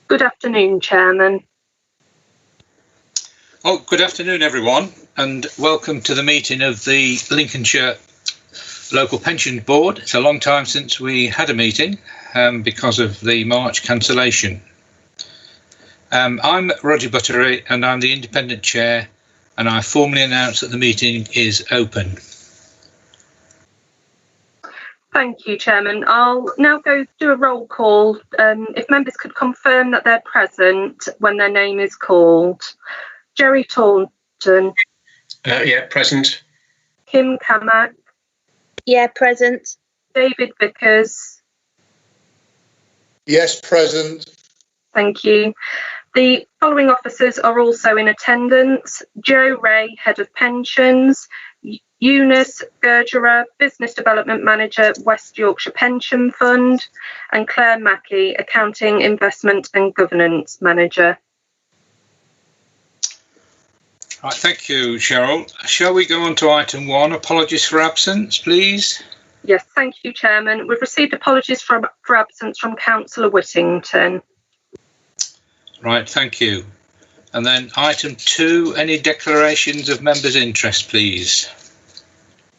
Good afternoon, Chairman. Oh, good afternoon, everyone, and welcome to the meeting of the Lincolnshire Local Pension Board. It's a long time since we had a meeting because of the March cancellation. I'm Roger Buttery and I'm the independent chair, and I formally announce that the meeting is open. Thank you, Chairman. I'll now go do a roll call. If members could confirm that they're present when their name is called. Jerry Taunton. Yeah, present. Kim Kamak. Yeah, present. David Vickers. Yes, present. Thank you. The following officers are also in attendance: Joe Ray, Head of Pensions; Eunice Gergerer, Business Development Manager, West Yorkshire Pension Fund; and Claire Mackey, Accounting, Investment and Governance Manager. Right, thank you, Cheryl. Shall we go on to item 1, apologies for absence, please? Yes, thank you, Chairman. We've received apologies for absence from Councillor Whittington. Right, thank you. And then item 2, any declarations of members' interest, please?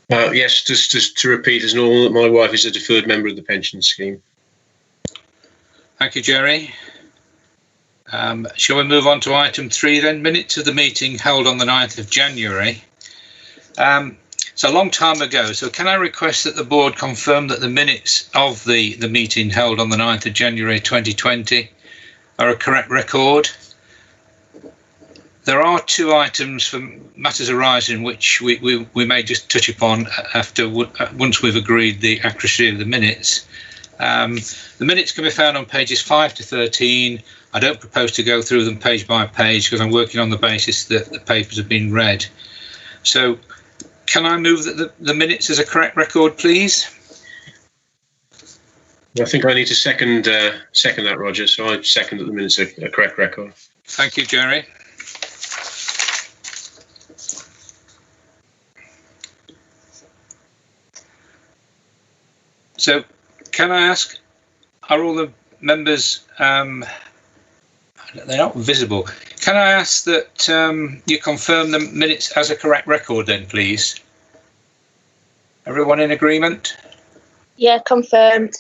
Yes, just to repeat as normal, that my wife is a deferred member of the pension scheme. Thank you, Jerry. Shall we move on to item 3 then? Minutes of the meeting held on the 9th of January. It's a long time ago, so can I request that the board confirm that the minutes of the meeting held on the 9th of January 2020 are a correct record? There are 2 items for matters arising which we may just touch upon once we've agreed the accuracy of the minutes. The minutes can be found on pages 5 to 13. I don't propose to go through them page by page because I'm working on the basis that the papers have been read. So can I move that the minutes as a correct record, please? I think I need to second that, Roger. So I second that the minutes are a correct record. Thank you, Jerry. So can I ask, are all the members, they're not visible. Can I ask that you confirm the minutes as a correct record then, please? Everyone in agreement? Yeah, confirmed.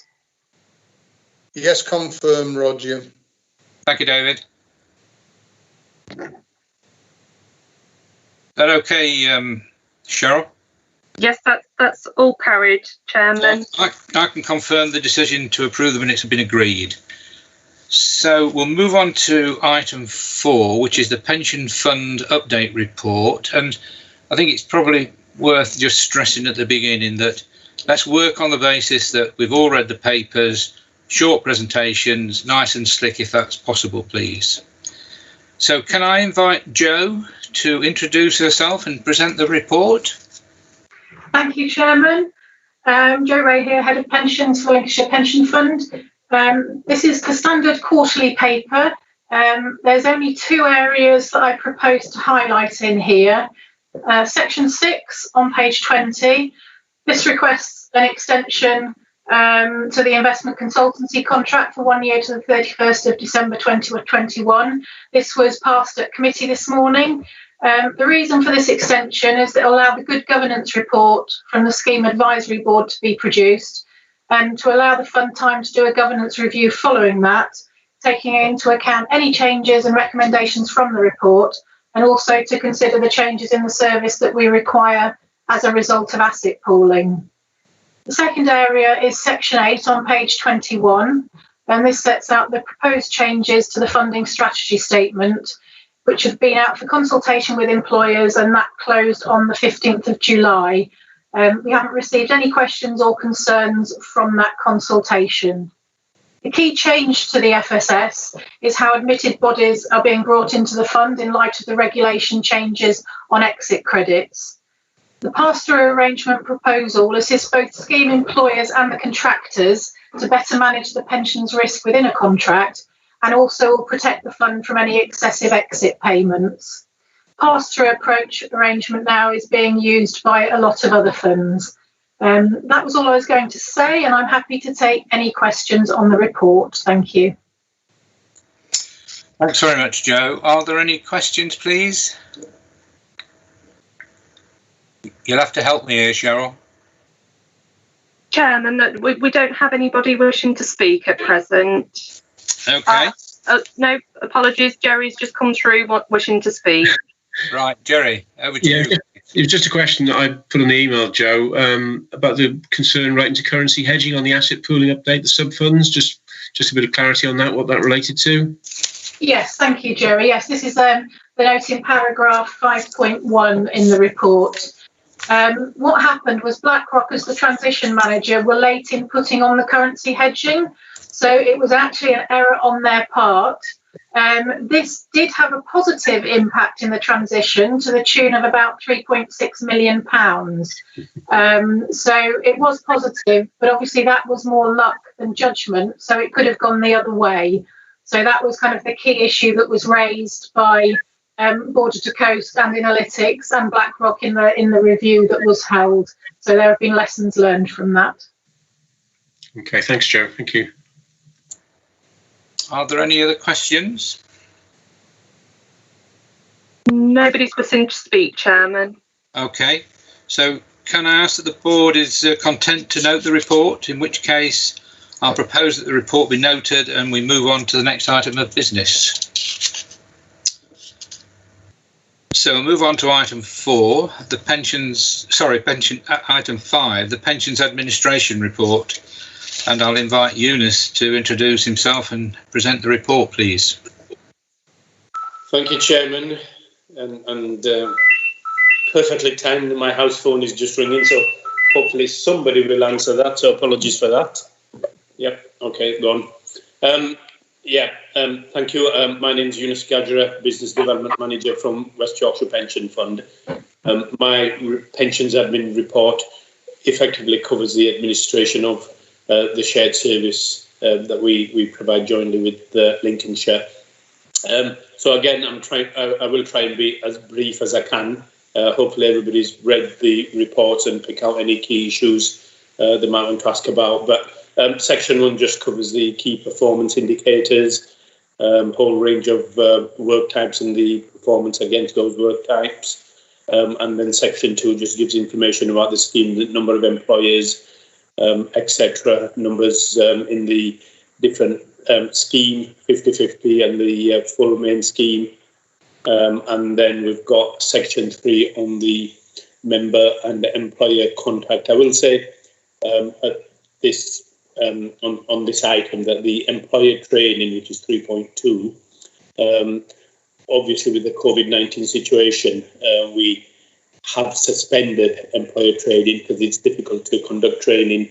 Yes, confirmed, Roger. Thank you, David. Is that okay, Cheryl? Yes, that's all carried, Chairman. I can confirm the decision to approve the minutes have been agreed. So we'll move on to item 4, which is the pension fund update report. And I think it's probably worth just stressing at the beginning that let's work on the basis that we've all read the papers, short presentations, nice and slick if that's possible, please. So can I invite Jo to introduce herself and present the report? Thank you, Chairman. Jo Ray here, Head of Pensions for Lincolnshire Pension Fund. This is the standard quarterly paper. There's only 2 areas that I propose to highlight in here. Section 6 on page 20. This requests an extension to the investment consultancy contract for 1 year to the 31st of December 2021. This was passed at committee this morning. The reason for this extension is that it will allow the good governance report from the Scheme Advisory Board to be produced and to allow the fund time to do a governance review following that, taking into account any changes and recommendations from the report, and also to consider the changes in the service that we require as a result of asset pooling. The second area is section 8 on page 21, and this sets out the proposed changes to the funding strategy statement, which have been out for consultation with employers, and that closed on the 15th of July. We haven't received any questions or concerns from that consultation. The key change to the FSS is how admitted bodies are being brought into the fund in light of the regulation changes on exit credits. The pass-through arrangement proposal assists both scheme employers and the contractors to better manage the pensions risk within a contract, and also will protect the fund from any excessive exit payments. Pass-through approach arrangement now is being used by a lot of other funds. That was all I was going to say, and I'm happy to take any questions on the report. Thank you. Thanks very much, Joe. Are there any questions, please? You'll have to help me here, Cheryl. Chairman, we don't have anybody wishing to speak at present. Okay. No, apologies. Jerry's just come through wishing to speak. Right, Jerry, over to you. It was just a question that I put on the email, Joe, about the concern relating to currency hedging on the asset pooling update, the sub-funds. Just a bit of clarity on that, what that related to. Yes, thank you, Jerry. Yes, this is the note in paragraph 5.1 in the report. What happened was BlackRock, as the transition manager, were late in putting on the currency hedging. So it was actually an error on their part. This did have a positive impact in the transition to the tune of about £3.6 million. So it was positive, but obviously that was more luck than judgment. So it could have gone the other way. So that was kind of the key issue that was raised by Border to Coast and Analytics and BlackRock in the review that was held. So there have been lessons learned from that. Okay, thanks, Joe. Thank you. Are there any other questions? Nobody's wishing to speak, Chairman. Okay, so can I ask that the board is content to note the report, in which case I'll propose that the report be noted and we move on to the next item of business. So we'll move on to item 4, item 5, the Pensions Administration Report. And I'll invite Eunice to introduce himself and present the report, please. Thank you, Chairman. And perfectly timed, my house phone is just ringing, so hopefully somebody will answer that. So apologies for that. Yep. Okay, go on. Thank you. My name is Eunice Gadgera, Business Development Manager from West Yorkshire Pension Fund. My pensions admin report effectively covers the administration of the shared service that we provide jointly with Lincolnshire. So again, I will try and be as brief as I can. Hopefully everybody's read the reports and pick out any key issues they might want to ask about. But section 1 just covers the key performance indicators, whole range of work types and the performance against those work types. And then section 2 just gives information about the scheme, the number of employers, etc. Numbers in the different scheme, 50/50 and the full main scheme. And then we've got section 3 on the member and the employer contact. I will say at this on this item that the employer training, which is 3.2, obviously with the COVID-19 situation, we have suspended employer training because it's difficult to conduct training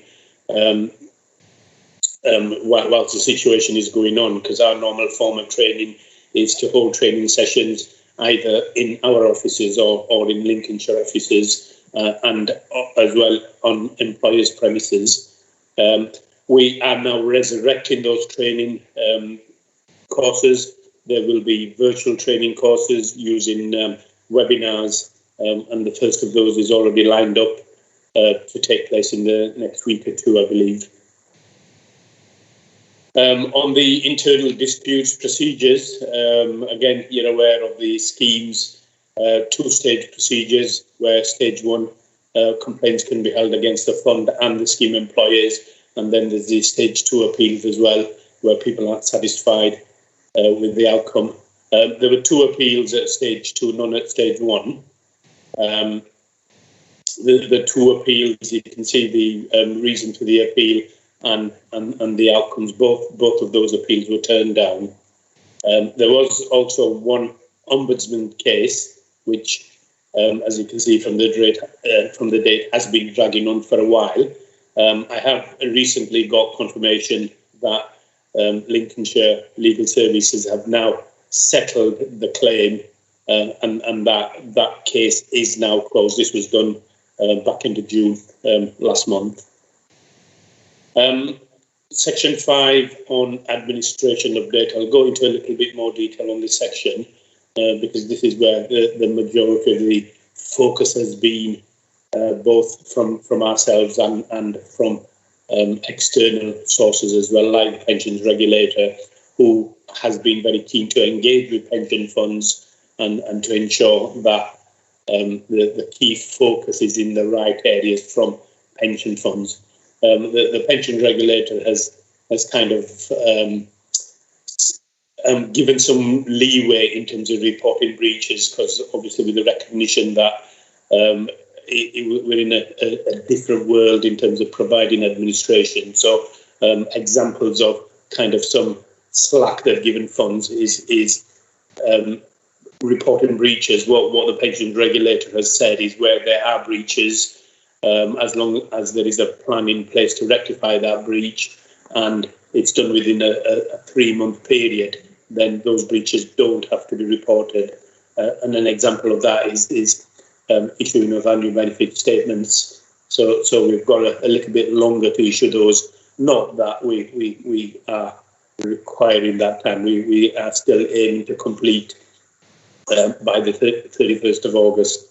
whilst the situation is going on, because our normal form of training is to hold training sessions either in our offices or in Lincolnshire offices and as well on employers' premises. We are now resurrecting those training courses. There will be virtual training courses using webinars, and the first of those is already lined up to take place in the next week or two, I believe. On the internal disputes procedures, again, you're aware of the schemes, 2-stage procedures where stage 1 complaints can be held against the fund and the scheme employers, and then there's the stage 2 appeals as well, where people aren't satisfied with the outcome. There were 2 appeals at stage 2, none at stage 1. The 2 appeals, you can see the reason for the appeal and the outcomes. Both of those appeals were turned down. There was also 1 ombudsman case, which, as you can see from the date, has been dragging on for a while. I have recently got confirmation that Lincolnshire Legal Services have now settled the claim, and that case is now closed. This was done back into June last month. Section 5 on administration update. I'll go into a little bit more detail on this section because this is where the majority of the focus has been, both from ourselves and from external sources as well, like the pensions regulator, who has been very keen to engage with pension funds and to ensure that the key focus is in the right areas from pension funds. The pension regulator has kind of given some leeway in terms of reporting breaches, because obviously with the recognition that we're in a different world in terms of providing administration. So examples of kind of some slack they've given funds is reporting breaches. What the pension regulator has said is where there are breaches, as long as there is a plan in place to rectify that breach and it's done within a 3-month period, then those breaches don't have to be reported. And an example of that is issuing of annual benefit statements. So we've got a little bit longer to issue those. Not that we are requiring that time. We are still aiming to complete by the 31st of August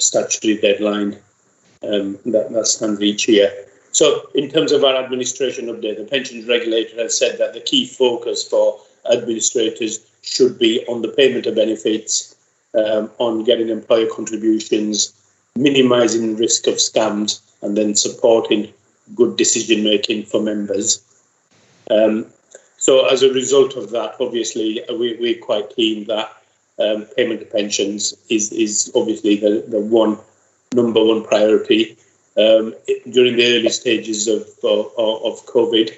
statutory deadline that stands each year. So in terms of our administration update, the pensions regulator has said that the key focus for administrators should be on the payment of benefits, on getting employer contributions, minimising risk of scams, and then supporting good decision making for members. So as a result of that, obviously, we're quite keen that payment of pensions is obviously the number one priority. During the early stages of COVID,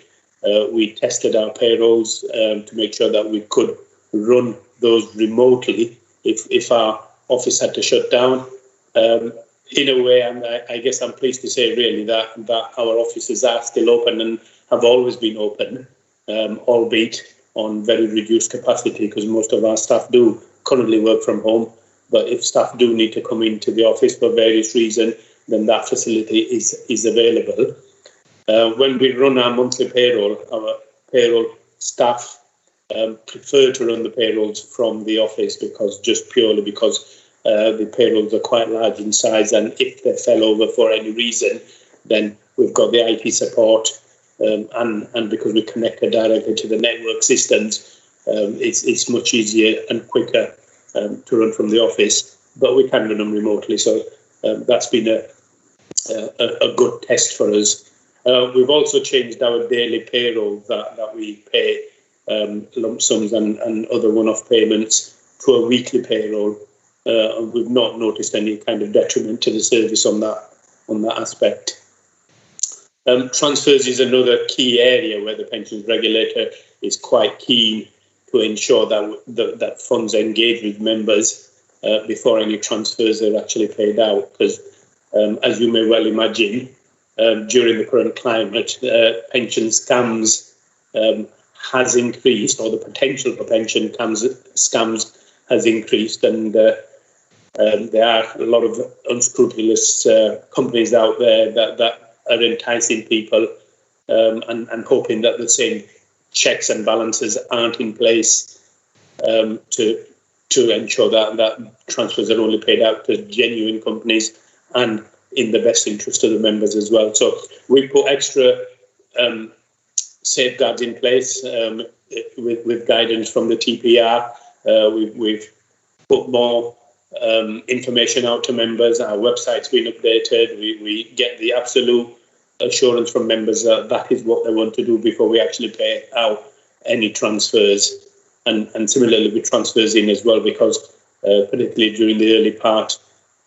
we tested our payrolls to make sure that we could run those remotely if our office had to shut down. In a way, I guess I'm pleased to say really that our offices are still open and have always been open, albeit on very reduced capacity, because most of our staff do currently work from home. But if staff do need to come into the office for various reasons, then that facility is available. When we run our monthly payroll, our payroll staff prefer to run the payrolls from the office because the payrolls are quite large in size, and if they fell over for any reason, then we've got the IT support, and because we're connected directly to the network systems, it's much easier and quicker to run from the office, but we can run them remotely. So that's been a good test for us. We've also changed our daily payroll that we pay lump sums and other one-off payments to a weekly payroll. We've not noticed any kind of detriment to the service on that aspect. Transfers is another key area where the pensions regulator is quite keen to ensure that funds engage with members before any transfers are actually paid out. Because as you may well imagine, during the current climate, pension scams has increased, or the potential for pension scams has increased, and there are a lot of unscrupulous companies out there that are enticing people and hoping that the same checks and balances aren't in place to ensure that transfers are only paid out to genuine companies and in the best interest of the members as well. So we put extra safeguards in place with guidance from the TPR. We've put more information out to members. Our website's been updated. We get the absolute assurance from members that is what they want to do before we actually pay out any transfers. And similarly with transfers in as well, because particularly during the early part,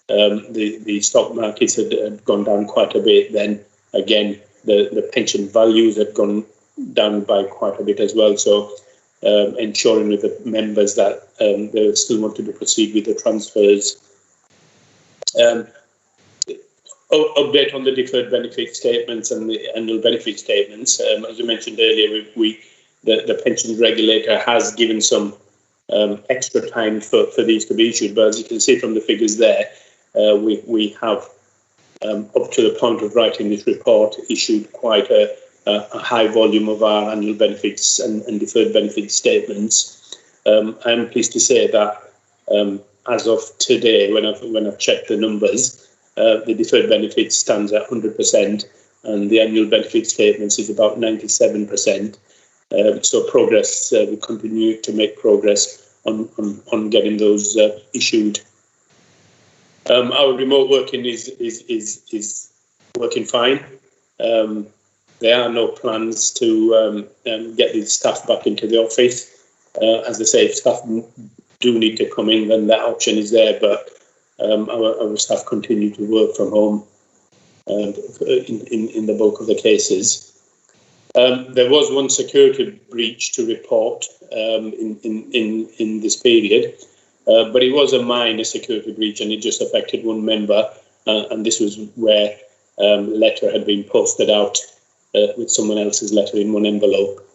the stock markets had gone down quite a bit. Then again, the pension values had gone down by quite a bit as well. So ensuring with the members that they still wanted to proceed with the transfers. Update on the deferred benefit statements and the annual benefit statements. As you mentioned earlier, the pensions regulator has given some extra time for these to be issued. But as you can see from the figures there, we have, up to the point of writing this report, issued quite a high volume of our annual benefits and deferred benefit statements. I'm pleased to say that as of today, when I've checked the numbers, the deferred benefit stands at 100%, and the annual benefit statements is about 97%. So progress, we continue to make progress on getting those issued. Our remote working is working fine. There are no plans to get the staff back into the office. As I say, if staff do need to come in, then that option is there, but our staff continue to work from home in the bulk of the cases. There was one security breach to report in this period, but it was a minor security breach and it just affected one member, and this was where a letter had been posted out with someone else's letter in one envelope.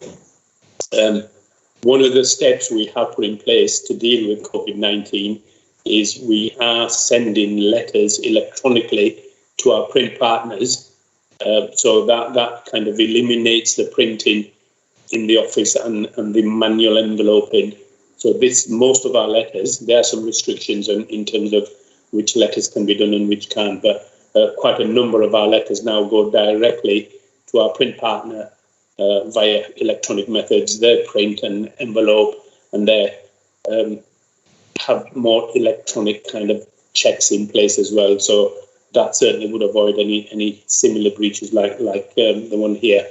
One of the steps we have put in place to deal with COVID-19 is we are sending letters electronically to our print partners, so that kind of eliminates the printing in the office and the manual enveloping. So most of our letters, there are some restrictions in terms of which letters can be done and which can't, but quite a number of our letters now go directly to our print partner via electronic methods. They print and envelope, and they have more electronic kind of checks in place as well. So that certainly would avoid any similar breaches like the one here.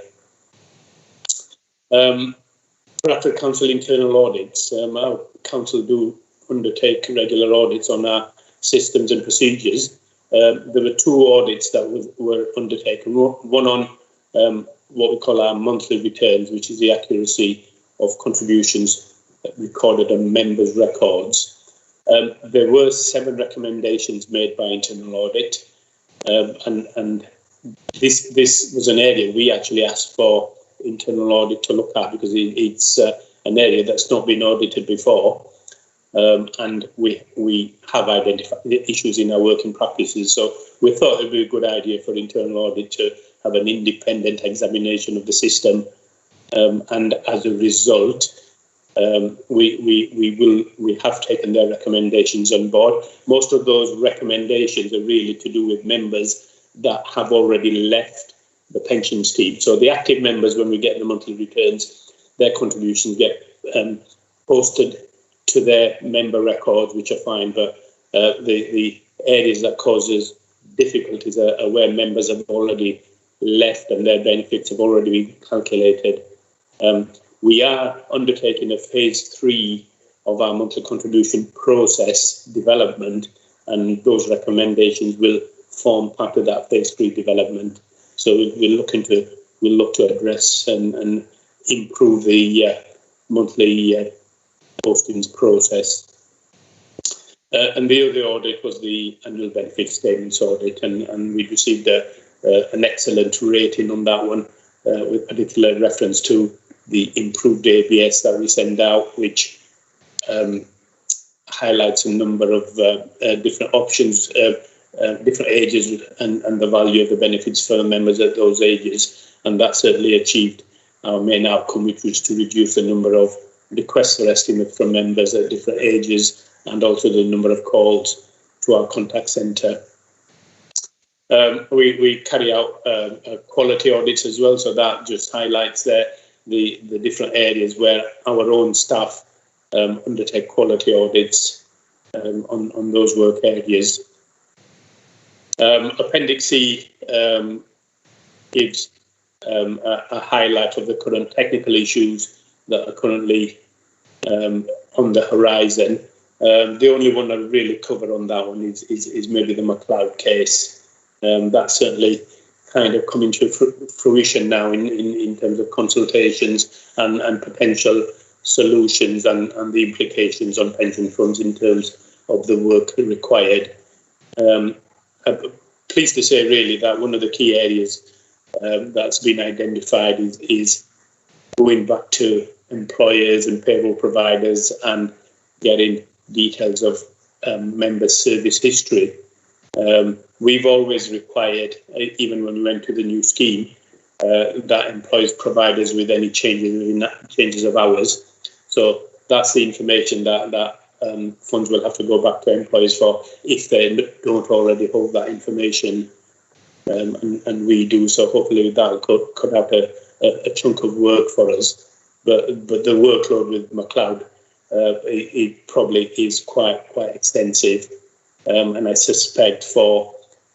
Bradford Council internal audits. Our council do undertake regular audits on our systems and procedures. There were two audits that were undertaken. One on what we call our monthly returns, which is the accuracy of contributions recorded on members' records. There were 7 recommendations made by internal audit, and this was an area we actually asked for internal audit to look at, because it's an area that's not been audited before, and we have identified the issues in our working practices. So we thought it would be a good idea for internal audit to have an independent examination of the system, and as a result, we have taken their recommendations on board. Most of those recommendations are really to do with members that have already left the pension scheme. So the active members, when we get the monthly returns, their contributions get posted to their member records, which are fine, but the areas that causes difficulties are where members have already left and their benefits have already been calculated. We are undertaking a phase 3 of our monthly contribution process development, and those recommendations will form part of that phase 3 development. So we'll look to address and improve the monthly postings process. And the other audit was the annual benefit statements audit, and we received an excellent rating on that one, with particular reference to the improved ABS that we send out, which highlights a number of different options, different ages, and the value of the benefits for members at those ages. And that certainly achieved our main outcome, which was to reduce the number of requests for estimates from members at different ages, and also the number of calls to our contact centre. We carry out quality audits as well, so that just highlights the different areas where our own staff undertake quality audits on those work areas. Appendix C gives a highlight of the current technical issues that are currently on the horizon. The only one I really cover on that one is maybe the McLeod case. That's certainly kind of coming to fruition now in terms of consultations and potential solutions and the implications on pension funds in terms of the work required. I'm pleased to say really that one of the key areas that's been identified is going back to employers and payroll providers and getting details of members' service history. We've always required, even when we went to the new scheme, that employers provide us with any changes of hours. So that's the information that funds will have to go back to employers for if they don't already hold that information, and we do. So hopefully that could have a chunk of work for us. but the workload with MacLeod it probably is quite extensive, and I suspect for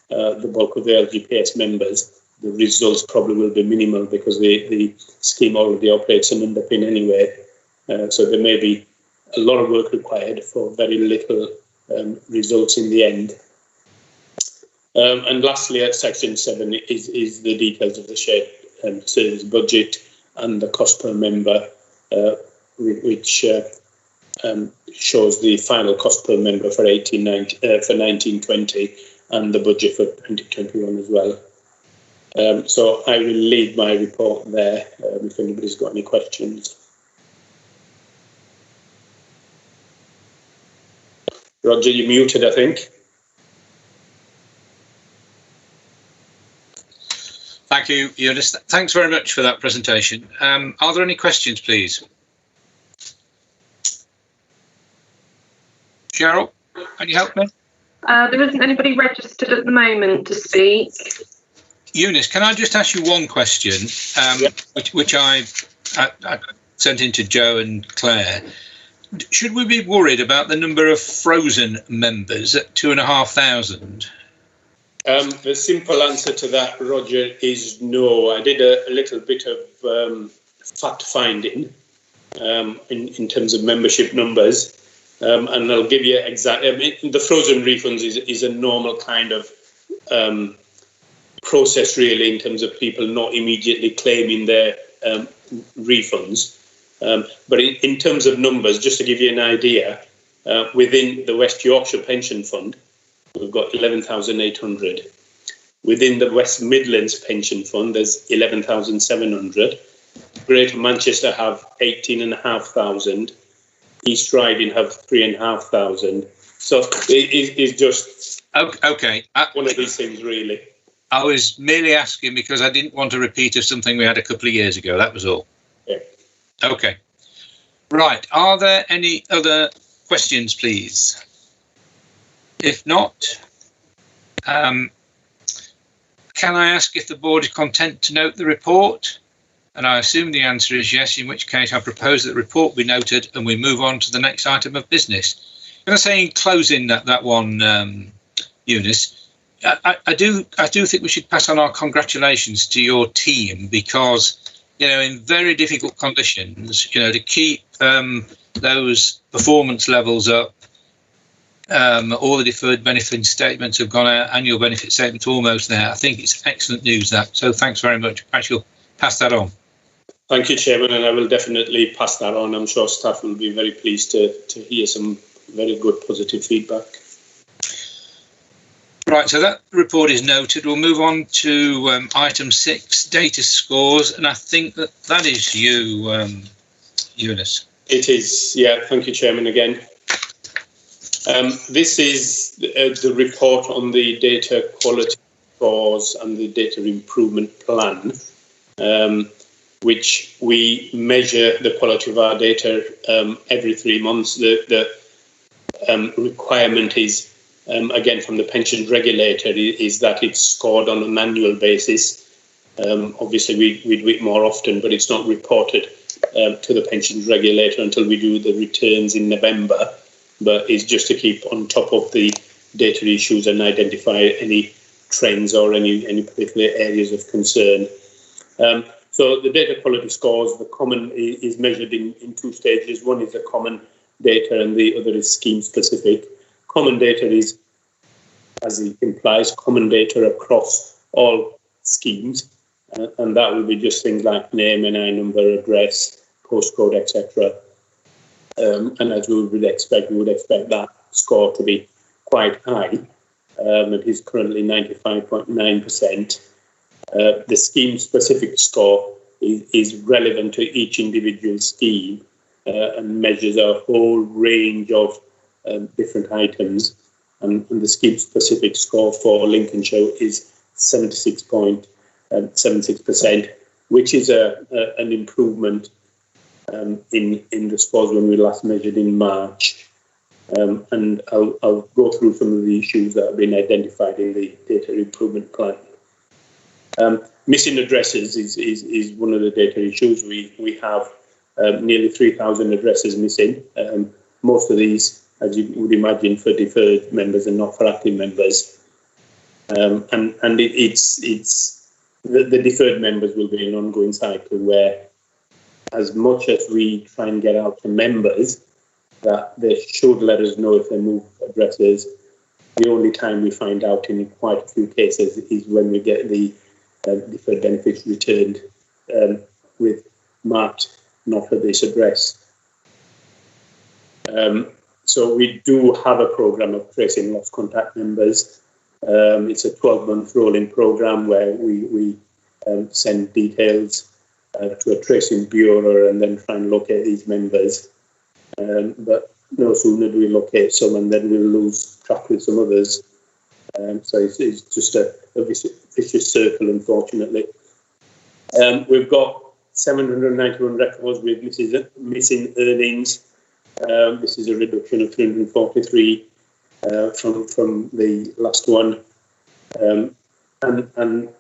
the bulk of the LGPS members, the results probably will be minimal because the scheme already operates an underpin anyway. So there may be a lot of work required for very little results in the end. And lastly, at section 7 is the details of the shared service budget and the cost per member, which shows the final cost per member for 1920 and the budget for 2021 as well. So I will leave my report there if anybody's got any questions. Roger, you're muted, I think. Thank you, Eunice. Thanks very much for that presentation. Are there any questions, please? Cheryl, can you help me? There isn't anybody registered at the moment to speak. Eunice, can I just ask you one question, which I sent in to Joe and Claire? Should we be worried about the number of frozen members at 2,500? The simple answer to that, Roger, is no. I did a little bit of fact finding in terms of membership numbers, and I'll give you exact. I mean, the frozen refunds is a normal kind of process, really, in terms of people not immediately claiming their refunds. But in terms of numbers, just to give you an idea, within the West Yorkshire Pension Fund, we've got 11,800. Within the West Midlands Pension Fund, there's 11,700. Greater Manchester have 18,500. East Riding have 3,500. So it's just okay. One of these things, really. I was merely asking because I didn't want a repeat of something we had a couple of years ago. That was all. Yeah. Okay. Right. Are there any other questions, please? If not, can I ask if the board is content to note the report? And I assume the answer is yes, in which case I propose that the report be noted and we move on to the next item of business. Can I say in closing that one, Eunice, I do think we should pass on our congratulations to your team because, you know, in very difficult conditions, you know, to keep those performance levels up, all the deferred benefit statements have gone out, annual benefit statements almost there. I think it's excellent news that. So thanks very much. Perhaps you'll pass that on. Thank you, Chairman, and I will definitely pass that on. I'm sure staff will be very pleased to hear some very good positive feedback. Right, so that report is noted. We'll move on to item 6, data scores, and I think that is you, Eunice. It is, yeah. Thank you, Chairman, again. This is the report on the data quality scores and the data improvement plan, which we measure the quality of our data every 3 months. The requirement is, again, from the pensions regulator, is that it's scored on an annual basis. Obviously, we do it more often, but it's not reported to the pensions regulator until we do the returns in November. But it's just to keep on top of the data issues and identify any trends or any particular areas of concern. So the data quality scores, the common is measured in 2 stages. One is the common data and the other is scheme specific. Common data is, as it implies, common data across all schemes, and that will be just things like name, NI number, address, postcode, etc. And as we would expect that score to be quite high. It is currently 95.9%. The scheme-specific score is relevant to each individual scheme and measures a whole range of different items. And the scheme-specific score for Lincolnshire is 76.76%, which is an improvement in the scores when we last measured in March. And I'll go through some of the issues that have been identified in the data improvement plan. Missing addresses is one of the data issues. We have nearly 3,000 addresses missing. Most of these, as you would imagine, for deferred members and not for active members. The deferred members will be an ongoing cycle where, as much as we try and get out to members that they should let us know if they move addresses, the only time we find out in quite a few cases is when we get the deferred benefits returned with marked not at this address. So we do have a programme of tracing lost contact members. It's a 12-month rolling programme where we send details to a tracing bureau and then try and locate these members. But no sooner do we locate some, and then we'll lose track with some others. So it's just a vicious circle, unfortunately. We've got 791 records with missing earnings. This is a reduction of 343 from the last one. And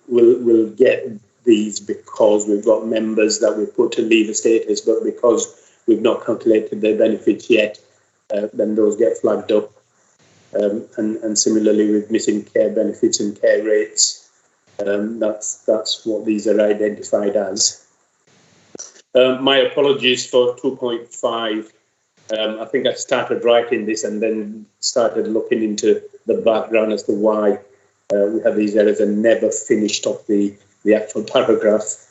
we'll get these because we've got members that we've put to leave a status, but because we've not calculated their benefits yet, then those get flagged up. And similarly with missing care benefits and care rates, that's what these are identified as. My apologies for 2.5. I think I started writing this and then started looking into the background as to why we have these errors and never finished off the actual paragraph.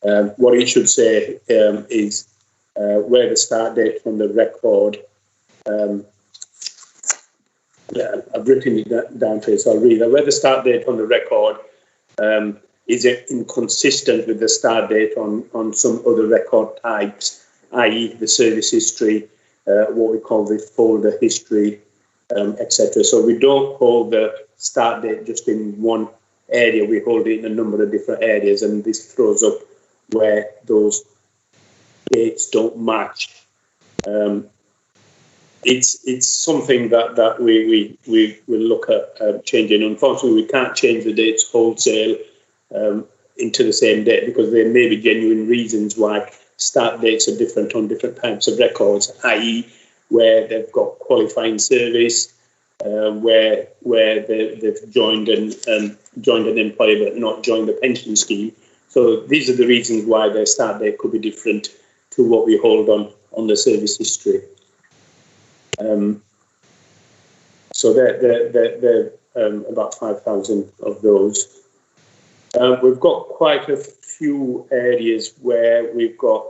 What it should say is where the start date from the record. I've written it down for you, so I'll read that. Where the start date on the record is inconsistent with the start date on some other record types, i.e. the service history, what we call the folder history, etc. So we don't hold the start date just in one area, we hold it in a number of different areas, and this throws up where those dates don't match. It's something that we will look at changing. Unfortunately, we can't change the dates wholesale into the same date because there may be genuine reasons why start dates are different on different types of records, i.e. where they've got qualifying service, where they've joined an employer but not joined the pension scheme. So these are the reasons why their start date could be different to what we hold on the service history. So they're about 5,000 of those. We've got quite a few areas where we've got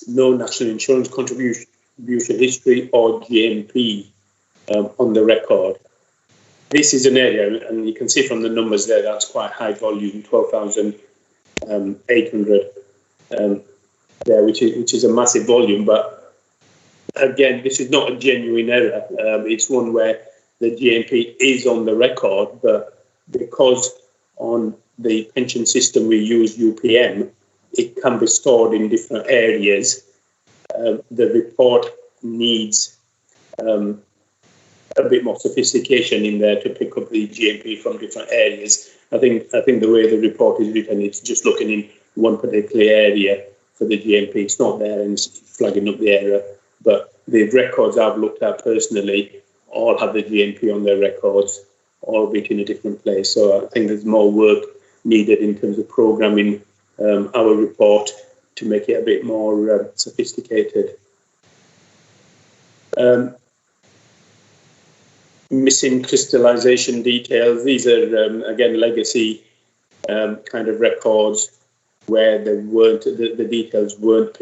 no national insurance contribution history or GMP on the record. This is an area, and you can see from the numbers there, that's quite high volume, 12,800 there, which is a massive volume. But again, this is not a genuine error. It's one where the GMP is on the record, but because on the pension system we use UPM, it can be stored in different areas. The report needs a bit more sophistication in there to pick up the GMP from different areas. I think the way the report is written, it's just looking in one particular area for the GMP. It's not there and it's flagging up the error. But the records I've looked at personally all have the GMP on their records, albeit in a different place. So I think there's more work needed in terms of programming our report to make it a bit more sophisticated. Missing crystallization details. These are again legacy kind of records where the details weren't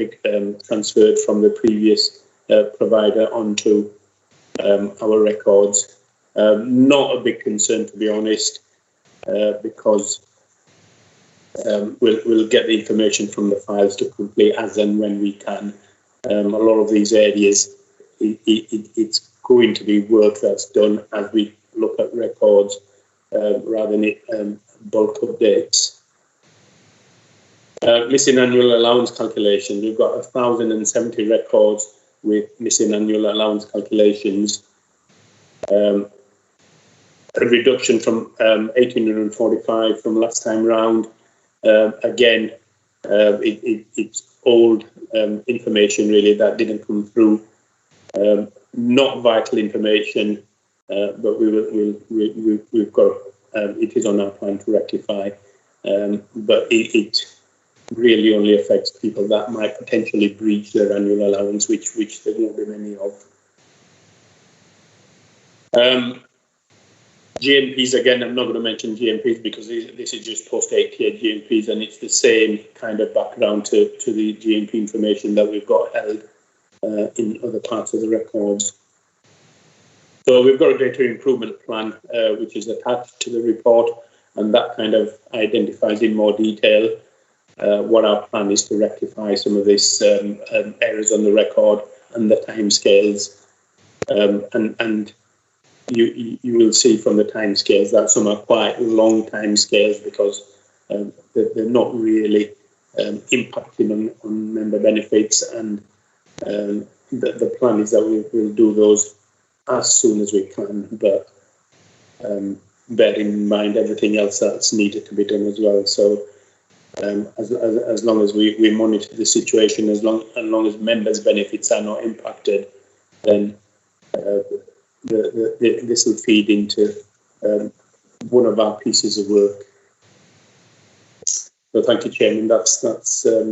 transferred from the previous provider onto our records. Not a big concern, to be honest, because we'll get the information from the files to complete as and when we can. A lot of these areas, it's going to be work that's done as we look at records rather than bulk updates. Missing annual allowance calculations. We've got 1,070 records with missing annual allowance calculations. A reduction from 1,845 from last time round. Again, It's old information really that didn't come through. Not vital information, but we've got it is on our plan to rectify. But it really only affects people that might potentially breach their annual allowance, which there won't be many of. GMPs, again, I'm not going to mention GMPs because this is just post 8-year GMPs, and it's the same kind of background to the GMP information that we've got held in other parts of the records. So we've got a data improvement plan which is attached to the report, and that kind of identifies in more detail what our plan is to rectify some of these errors on the record and the timescales. And you will see from the timescales that some are quite long timescales because they're not really impacting on member benefits, and the plan is that we will do those as soon as we can, but bear in mind everything else that's needed to be done as well. So as long as we monitor the situation, as long as members' benefits are not impacted, then this will feed into one of our pieces of work. So thank you, Chairman. That's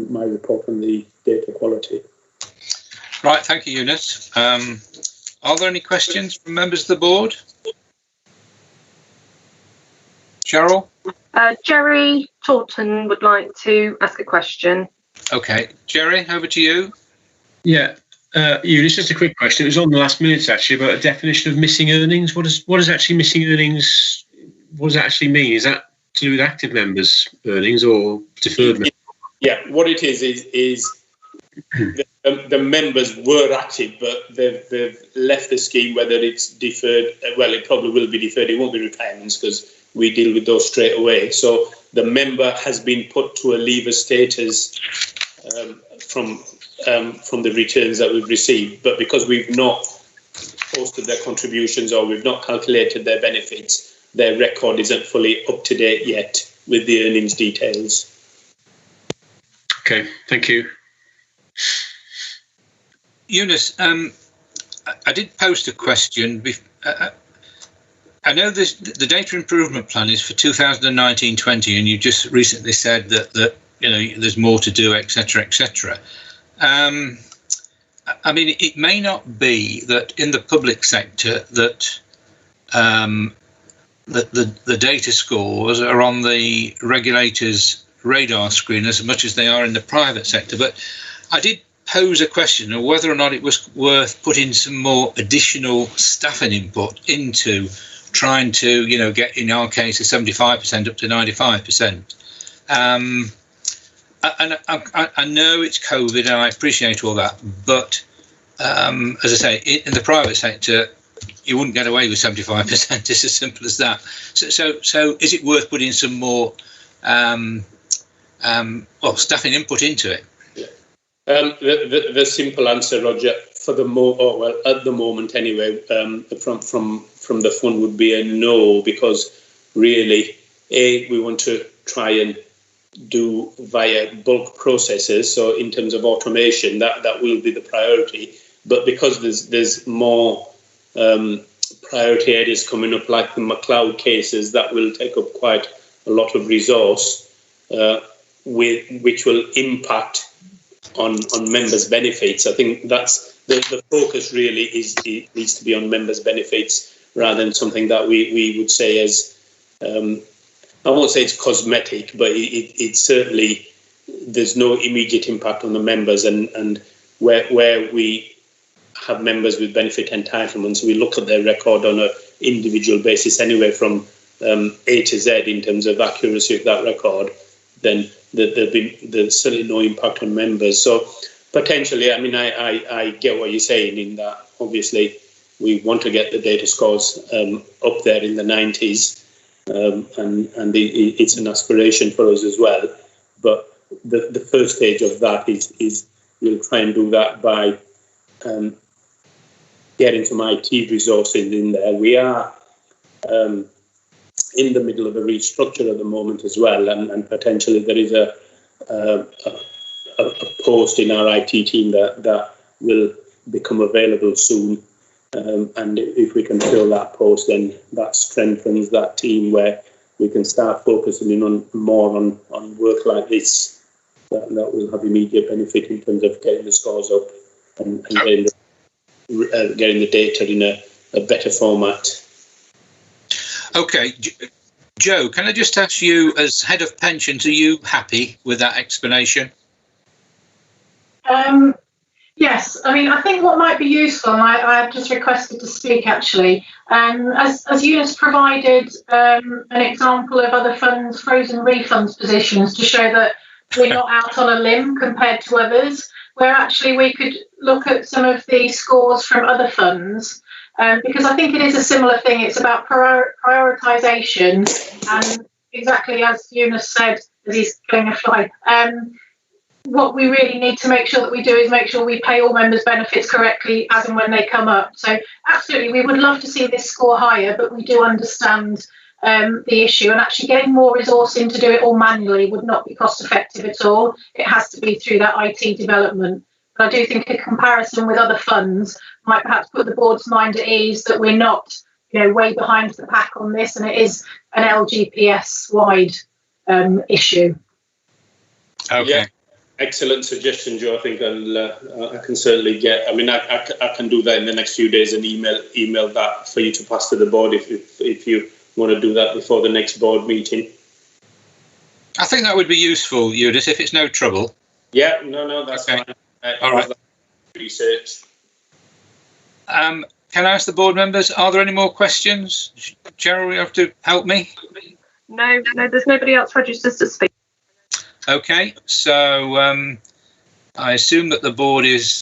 my report on the data quality. Right, thank you, Eunice. Are there any questions from members of the board? Cheryl? Jerry Taunton would like to ask a question. Okay, Jerry, over to you. Yeah, Eunice, just a quick question. It was on the last minute actually about a definition of missing earnings. What is actually missing earnings? What does that actually mean? Is that to do with active members' earnings or deferred members? Yeah, what it is the members were active, but they've left the scheme, whether it's deferred. Well, it probably will be deferred. It won't be retirements because we deal with those straight away. So the member has been put to a leaver status from the returns that we've received, but because we've not posted their contributions or we've not calculated their benefits, their record isn't fully up to date yet with the earnings details. Okay, thank you. Eunice, I did post a question. I know the data improvement plan is for 2019-20, and you just recently said that you know there's more to do, etc., etc. I mean, it may not be that in the public sector that the data scores are on the regulator's radar screen as much as they are in the private sector, but I did pose a question of whether or not it was worth putting some more additional staffing input into trying to, you know, get, in our case, a 75% up to 95%. And I know it's COVID, and I appreciate all that, but as I say, in the private sector, you wouldn't get away with 75%. It's as simple as that. So is it worth putting some more staffing input into it? The simple answer, Roger, for the at the moment anyway, from the fund would be a no, because really, we want to try and do via bulk processes. So in terms of automation, that will be the priority. But because there's more priority areas coming up, like the McLeod cases, that will take up quite a lot of resource, which will impact on members' benefits. I think that's the focus really needs to be on members' benefits rather than something that we would say as I won't say it's cosmetic, but it certainly, there's no immediate impact on the members, and where we have members with benefit entitlements, we look at their record on an individual basis anyway, from A to Z in terms of accuracy of that record, then there's certainly no impact on members. So potentially, I mean, I get what you're saying in that obviously we want to get the data scores up there in the 90s, and it's an aspiration for us as well. But the first stage of that is we'll try and do that by getting some IT resources in there. We are in the middle of a restructure at the moment as well, and potentially there is a a post in our IT team that will become available soon. And if we can fill that post, then that strengthens that team where we can start focusing in on more on work like this that will have immediate benefit in terms of getting the scores up and getting the data in a better format. Okay, Joe, can I just ask you, as head of pensions, are you happy with that explanation? Yes, I mean, I think what might be useful, and I've just requested to speak actually, as Eunice provided an example of other funds, frozen refunds positions to show that we're not out on a limb compared to others, where actually we could look at some of the scores from other funds, because I think it is a similar thing. It's about prioritisation, and exactly as Eunice said, as he's killing a fly, what we really need to make sure that we do is make sure we pay all members' benefits correctly as and when they come up. So absolutely, we would love to see this score higher, but we do understand the issue, and actually getting more resource in to do it all manually would not be cost effective at all. It has to be through that IT development. But I do think a comparison with other funds might perhaps put the board's mind at ease that we're not, way behind the pack on this, and it is an LGPS wide issue. Okay. Yeah. Excellent suggestion, Joe. I think I can certainly get. I mean, I can do that in the next few days and email that for you to pass to the board if you want to do that before the next board meeting. I think that would be useful, Eunice, if it's no trouble. Yeah, no, that's okay. Fine. All right. Research. Can I ask the board members? Are there any more questions? Cheryl, you have to help me. No, there's nobody else registered to speak. Okay, so I assume that the board is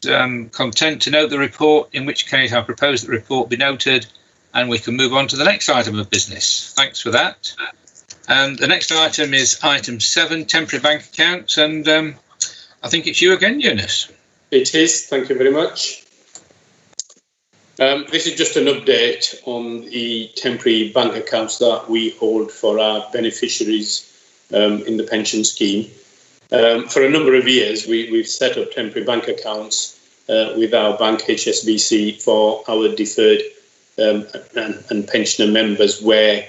content to note the report, in which case I propose that the report be noted and we can move on to the next item of business. Thanks for that. And the next item is item 7, temporary bank accounts, and I think it's you again, Eunice. It is, thank you very much. This is just an update on the temporary bank accounts that we hold for our beneficiaries in the pension scheme. For a number of years, we've set up temporary bank accounts with our bank HSBC for our deferred and pensioner members where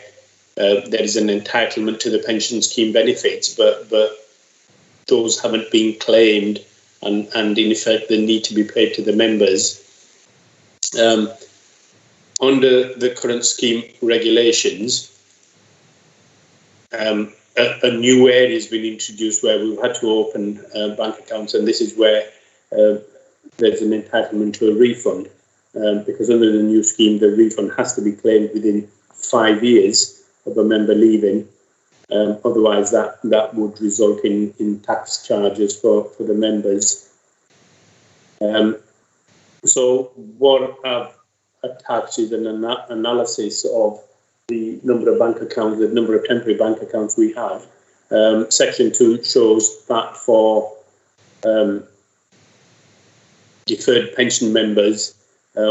there is an entitlement to the pension scheme benefits, but those haven't been claimed and in effect they need to be paid to the members. Under the current scheme regulations, a new area has been introduced where we've had to open bank accounts, and this is where there's an entitlement to a refund, because under the new scheme the refund has to be claimed within 5 years of a member leaving. Otherwise that would result in tax charges for the members. So what I've attached is an analysis of the number of bank accounts, the number of temporary bank accounts we have. Section 2 shows that for deferred pension members,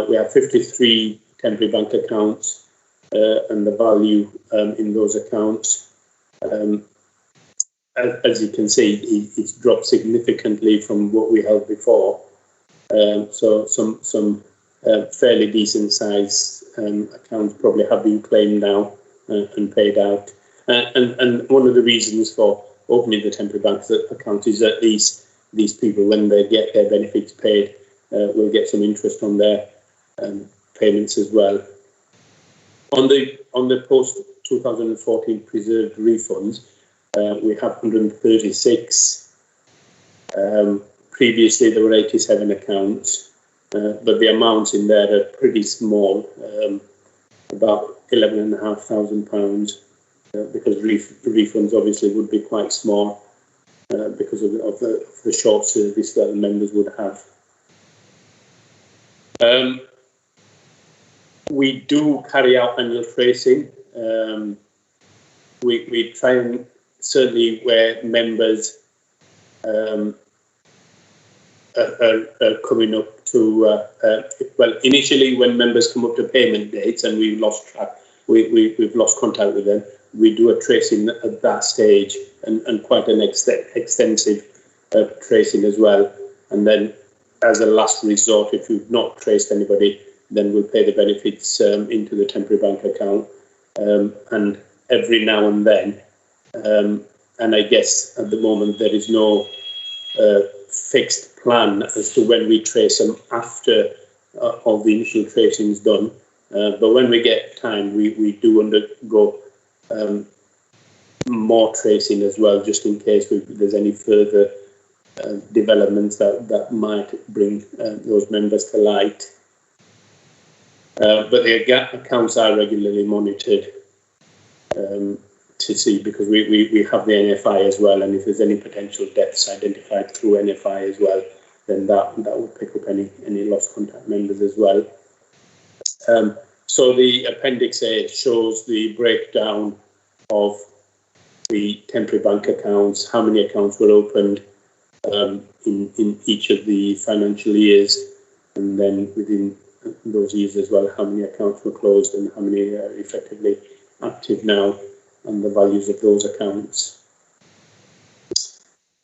we have 53 temporary bank accounts, and the value in those accounts, as you can see, it's dropped significantly from what we held before. So some fairly decent size accounts probably have been claimed now and paid out. And one of the reasons for opening the temporary bank account is that these people, when they get their benefits paid, will get some interest on their payments as well. On the post-2014 preserved refunds, we have 136. Previously, there were 87 accounns, but the amounts in there are pretty small, about £11,500, because refunds obviously would be quite small because of the short service that the members would have. We do carry out annual tracing. We try and certainly where members are coming up to, well, initially when members come up to payment dates and we've lost track, we've lost contact with them, we do a tracing at that stage, and quite an extensive tracing as well. And then, as a last resort, if you've not traced anybody, then we'll pay the benefits into the temporary bank account. And every now and then, and I guess at the moment there is no fixed plan as to when we trace them after all the initial tracing is done. But when we get time, we do undergo more tracing as well, just in case there's any further developments that might bring those members to light. But the accounts are regularly monitored to see, because we have the NFI as well, and if there's any potential deaths identified through NFI as well, then that will pick up any lost contact members as well. So the Appendix A shows the breakdown of the temporary bank accounts, how many accounts were opened in each of the financial years, and then within those years as well, how many accounts were closed and how many are effectively active now, and the values of those accounts.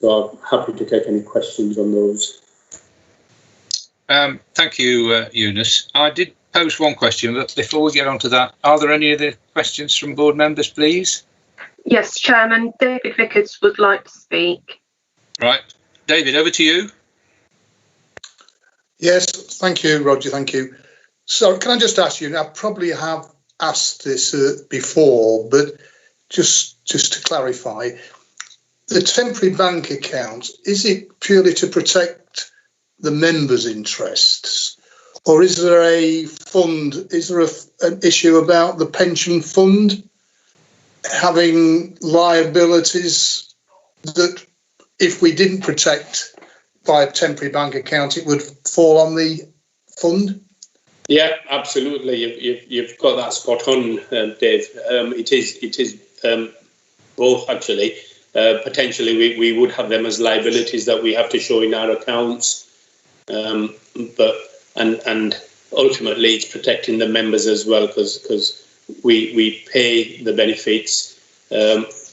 So I'm happy to take any questions on those. Thank you, Eunice. I did pose one question, but before we get on to that, are there any other questions from board members, please? Yes, Chairman. David Vickers would like to speak. Right. David, over to you. Yes, thank you, Roger, thank you. So can I just ask you, and I probably have asked this before, but just to clarify, the temporary bank account, is it purely to protect the members' interests, or is there a fund, is there an issue about the pension fund having liabilities that if we didn't protect by a temporary bank account, it would fall on the fund? Yeah, absolutely. You've got that spot on, Dave. It is both, actually. Potentially, we would have them as liabilities that we have to show in our accounts, but ultimately it's protecting the members as well, because we pay the benefits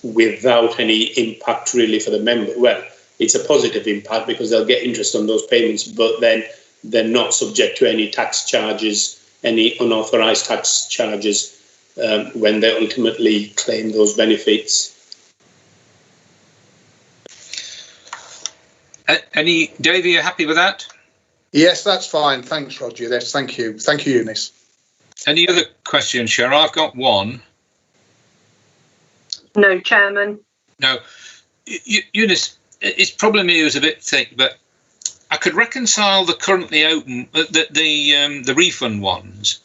without any impact really for the member. Well, it's a positive impact because they'll get interest on those payments, but then they're not subject to any tax charges, any unauthorised tax charges when they ultimately claim those benefits. Dave, are you happy with that? Yes, that's fine. Thanks, Roger. Yes, thank you. Thank you, Eunice. Any other questions, Sharon? I've got one. No, Chairman. No. Eunice, it's probably me who's a bit thick, but I could reconcile the currently open, the refund ones.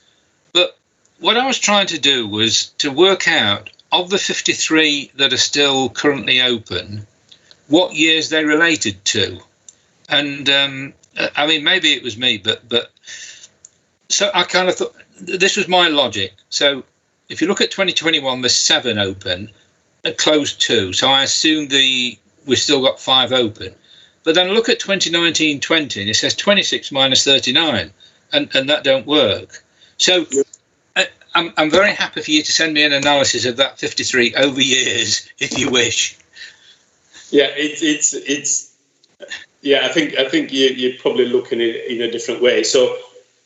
But what I was trying to do was to work out, of the 53 that are still currently open, what years they related to. And I mean, maybe it was me, but so I kind of thought this was my logic. So if you look at 2021, there's 7 open, closed 2. So I assume we've still got 5 open. But then look at 2019-20, and it says 26 minus 39, and that don't work. So I'm very happy for you to send me an analysis of that 53 over years, if you wish. Yeah, yeah. I think you're probably looking at it in a different way. So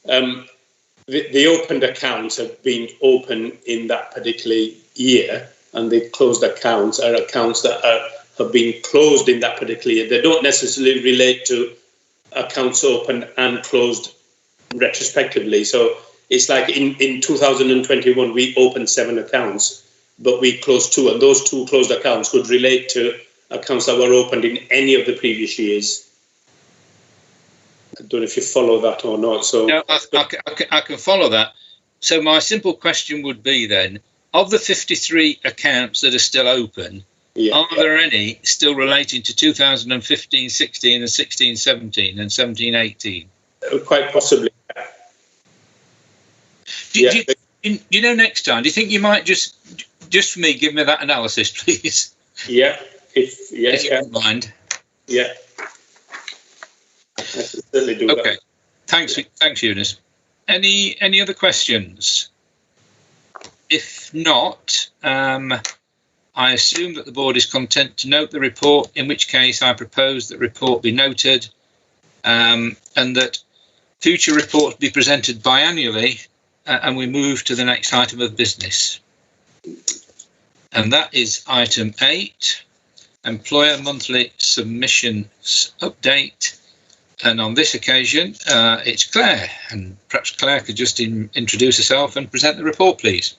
the opened accounts have been open in that particular year, and the closed accounts are accounts that have been closed in that particular year. They don't necessarily relate to accounts opened and closed retrospectively. So it's like in 2021 we opened 7 accounts, but we closed 2, and those 2 closed accounts would relate to accounts that were opened in any of the previous years. I don't know if you follow that or not. So no, I can follow that. So my simple question would be then, of the 53 accounts that are still open, are there any still relating to 2015-16 and 16-17 and 17-18? Quite possibly. You know, next time, do you think you might just for me, give me that analysis, please? Yeah. If you don't mind. Yeah. I can certainly do okay. that. Thanks, Eunice. Any other questions? If not, I assume that the board is content to note the report, in which case I propose that report be noted, and that future reports be presented biannually, and we move to the next item of business. And that is item 8, employer monthly submissions update. And on this occasion, it's Claire, and perhaps Claire could just introduce herself and present the report, please.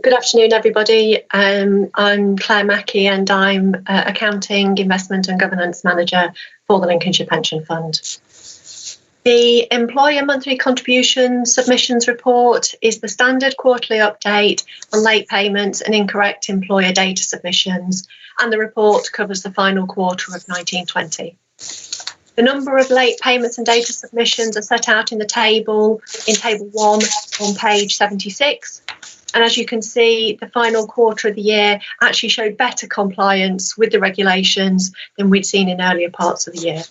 Good afternoon, everybody. I'm Claire Mackey, and I'm Accounting, Investment and Governance Manager for the Lincolnshire Pension Fund. The Employer Monthly Contribution Submissions Report is the standard quarterly update on late payments and incorrect employer data submissions, and the report covers the final quarter of 1920. The number of late payments and data submissions are set out in the table, in Table 1 on page 76. And as you can see, the final quarter of the year actually showed better compliance with the regulations than we'd seen in earlier parts of the year.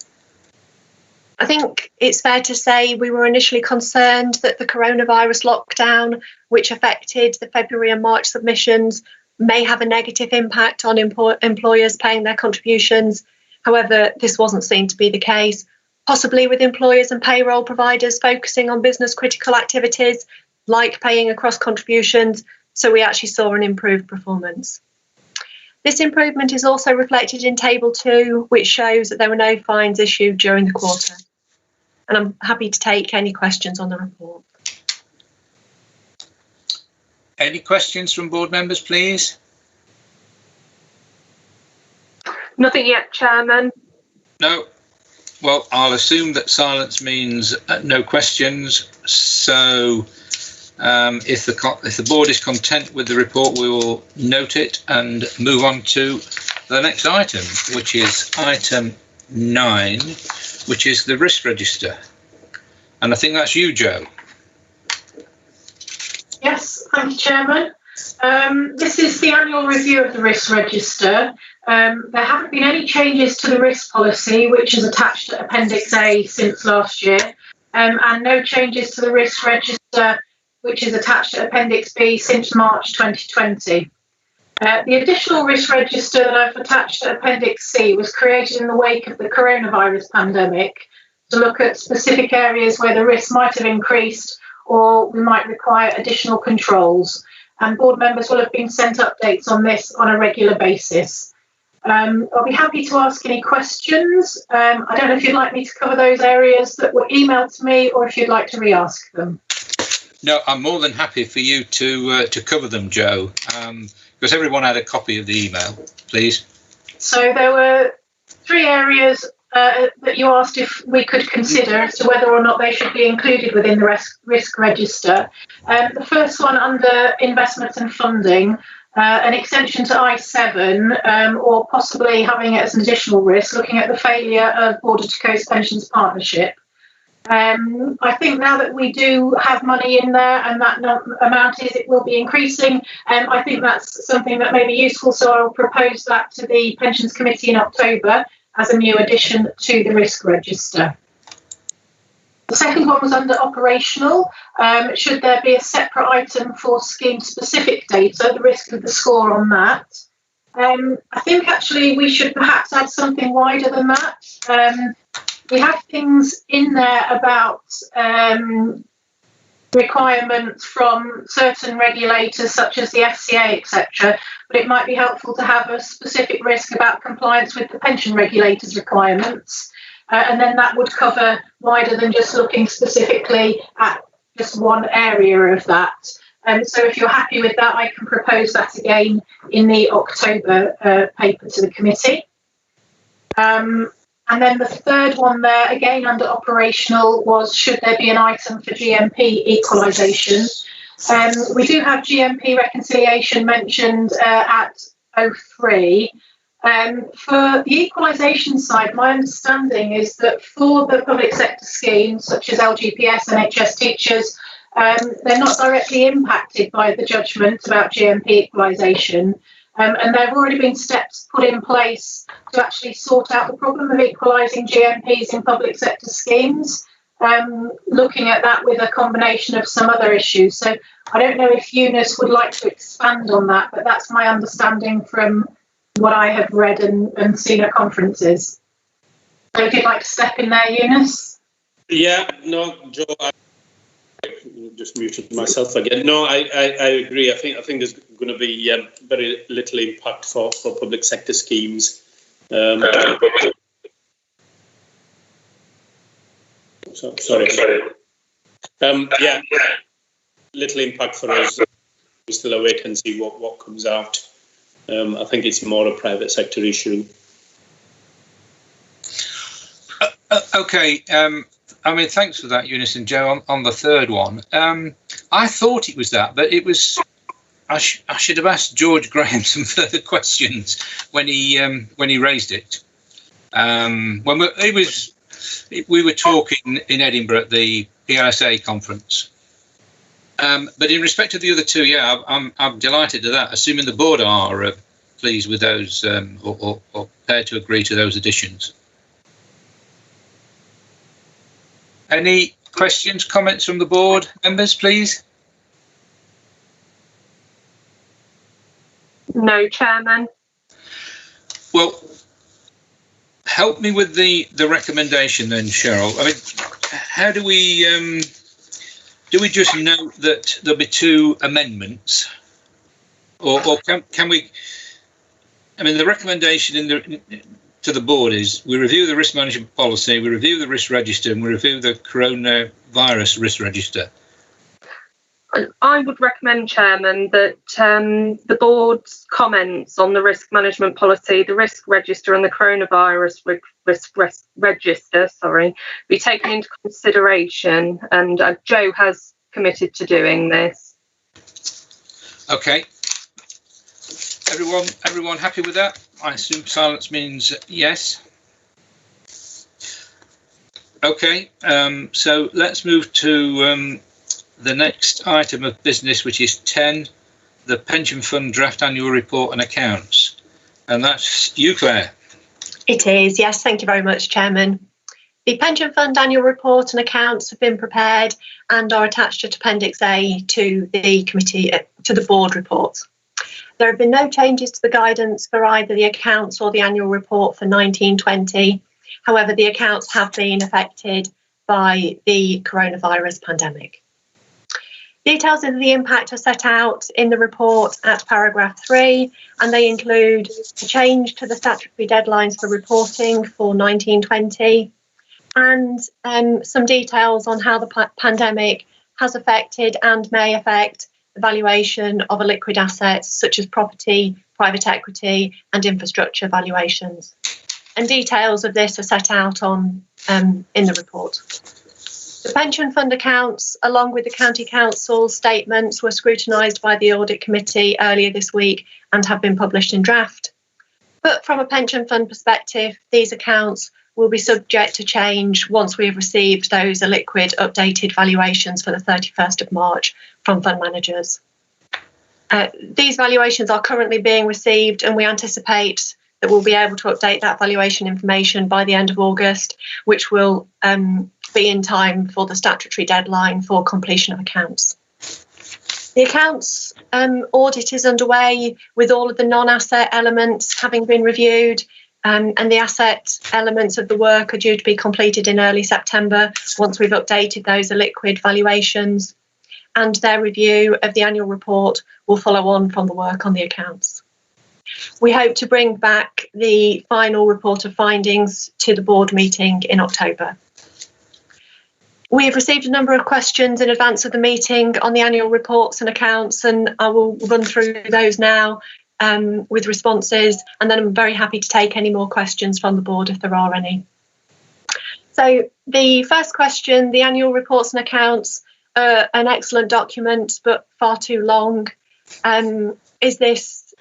I think it's fair to say we were initially concerned that the coronavirus lockdown, which affected the February and March submissions, may have a negative impact on employers paying their contributions. However, this wasn't seen to be the case, possibly with employers and payroll providers focusing on business critical activities like paying across contributions, so we actually saw an improved performance. This improvement is also reflected in Table 2, which shows that there were no fines issued during the quarter. And I'm happy to take any questions on the report. Any questions from board members, please? Nothing yet, Chairman. No. Well, I'll assume that silence means no questions. So if the board is content with the report, we will note it and move on to the next item, which is item 9, which is the risk register. And I think that's you, Joe. Yes, thank you, Chairman. This is the annual review of the risk register. There haven't been any changes to the risk policy, which is attached to Appendix A since last year, and no changes to the risk register, which is attached to Appendix B since March 2020. The additional risk register that I've attached to Appendix C was created in the wake of the coronavirus pandemic to look at specific areas where the risk might have increased or we might require additional controls. And board members will have been sent updates on this on a regular basis. I'll be happy to ask any questions. I don't know if you'd like me to cover those areas that were emailed to me or if you'd like to re-ask them. No, I'm more than happy for you to cover them, Joe, because everyone had a copy of the email, please. So there were 3 areas that you asked if we could consider as to whether or not they should be included within the risk register. The first one under investments and funding, an extension to I7 or possibly having it as an additional risk, looking at the failure of Border to Coast Pensions Partnership. I think now that we do have money in there and that amount it will be increasing, I think that's something that may be useful, so I'll propose that to the Pensions Committee in October as a new addition to the risk register. The second one was under operational. Should there be a separate item for scheme-specific data, the risk of the score on that? I think actually we should perhaps add something wider than that. We have things in there about requirements from certain regulators such as the FCA, etc. But it might be helpful to have a specific risk about compliance with the pension regulators' requirements. And then that would cover wider than just looking specifically at just one area of that. So if you're happy with that, I can propose that again in the October paper to the committee. And then the third one there, again under operational, was should there be an item for GMP equalisation? We do have GMP reconciliation mentioned at 03. For the equalisation side, my understanding is that for the public sector schemes, such as LGPS, NHS teachers, they're not directly impacted by the judgment about GMP equalisation. And there have already been steps put in place to actually sort out the problem of equalising GMPs in public sector schemes. looking at that with a combination of some other issues. So I don't know if Eunice would like to expand on that, but that's my understanding from what I have read and seen at conferences. So if you'd like to step in there, Eunice. Yeah, no, Joe, I just muted myself again. No, I agree. I think there's going to be very little impact for public sector schemes. Sorry. Yeah, little impact for us. We still await and see what comes out. I think it's more a private sector issue. Okay. I mean, thanks for that, Eunice and Joe. On the third one, I thought it was that, but it was. I should have asked George Graham some further questions when he raised it. We were talking in Edinburgh at the PLSA conference. But in respect to the other two, yeah, I'm delighted to that. Assuming the board are pleased with those or prepared to agree to those additions. Any questions, comments from the board members, please? No, Chairman. Well, help me with the recommendation then, Cheryl. I mean, how do we just note that there'll be two amendments, or can we? I mean, the recommendation to the board is we review the risk management policy, we review the risk register, and we review the coronavirus risk register. I would recommend, Chairman, that the board's comments on the risk management policy, the risk register and the coronavirus risk register, be taken into consideration, and Joe has committed to doing this. Okay. Everyone happy with that? I assume silence means yes. Okay, so let's move to the next item of business, which is 10, the Pension Fund Draft Annual Report and Accounts. And that's you, Claire. It is, yes. Thank you very much, Chairman. The Pension Fund Annual Report and Accounts have been prepared and are attached at Appendix A to the committee, to the board report. There have been no changes to the guidance for either the accounts or the annual report for 1920. However, the accounts have been affected by the coronavirus pandemic. Details of the impact are set out in the report at paragraph 3, and they include a change to the statutory deadlines for reporting for 1920 and some details on how the pandemic has affected and may affect the valuation of illiquid assets such as property, private equity and infrastructure valuations. And details of this are set out in the report. The pension fund accounts, along with the County Council's statements, were scrutinised by the Audit Committee earlier this week and have been published in draft. But from a pension fund perspective, these accounts will be subject to change once we have received those illiquid updated valuations for the 31st of March from fund managers. These valuations are currently being received, and we anticipate that we'll be able to update that valuation information by the end of August, which will be in time for the statutory deadline for completion of accounts. The accounts audit is underway with all of the non-asset elements having been reviewed, and the asset elements of the work are due to be completed in early September once we've updated those illiquid valuations, and their review of the annual report will follow on from the work on the accounts. We hope to bring back the final report of findings to the board meeting in October. We have received a number of questions in advance of the meeting on the annual reports and accounts, and I will run through those now with responses, and then I'm very happy to take any more questions from the board if there are any. So the first question, the annual reports and accounts, an excellent document, but far too long. Is this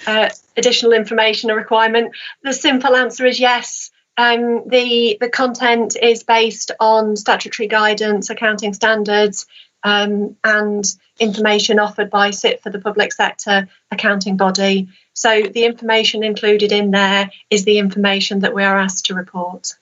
additional information a requirement? The simple answer is yes. The content is based on statutory guidance, accounting standards, and information offered by SIT for the public sector accounting body. So the information included in there is the information that we are asked to report.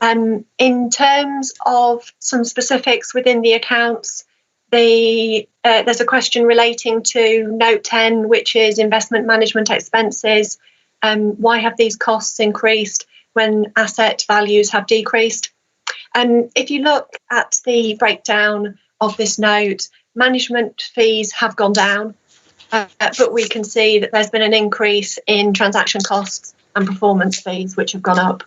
In terms of some specifics within the accounts, there's a question relating to Note 10, which is investment management expenses. Why have these costs increased when asset values have decreased? If you look at the breakdown of this note, management fees have gone down, but we can see that there's been an increase in transaction costs and performance fees, which have gone up.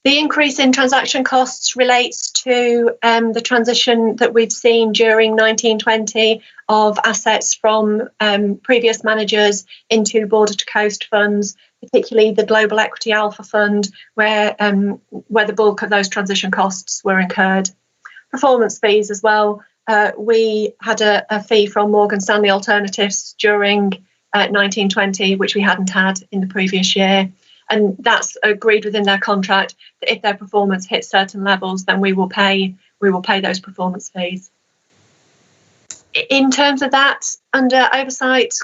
The increase in transaction costs relates to the transition that we've seen during 1920 of assets from previous managers into border to coast funds, particularly the Global Equity Alpha Fund, where the bulk of those transition costs were incurred. Performance fees as well. We had a fee from Morgan Stanley Alternatives during 1920, which we hadn't had in the previous year. And that's agreed within their contract that if their performance hits certain levels, then we will pay those performance fees. In terms of that, under oversight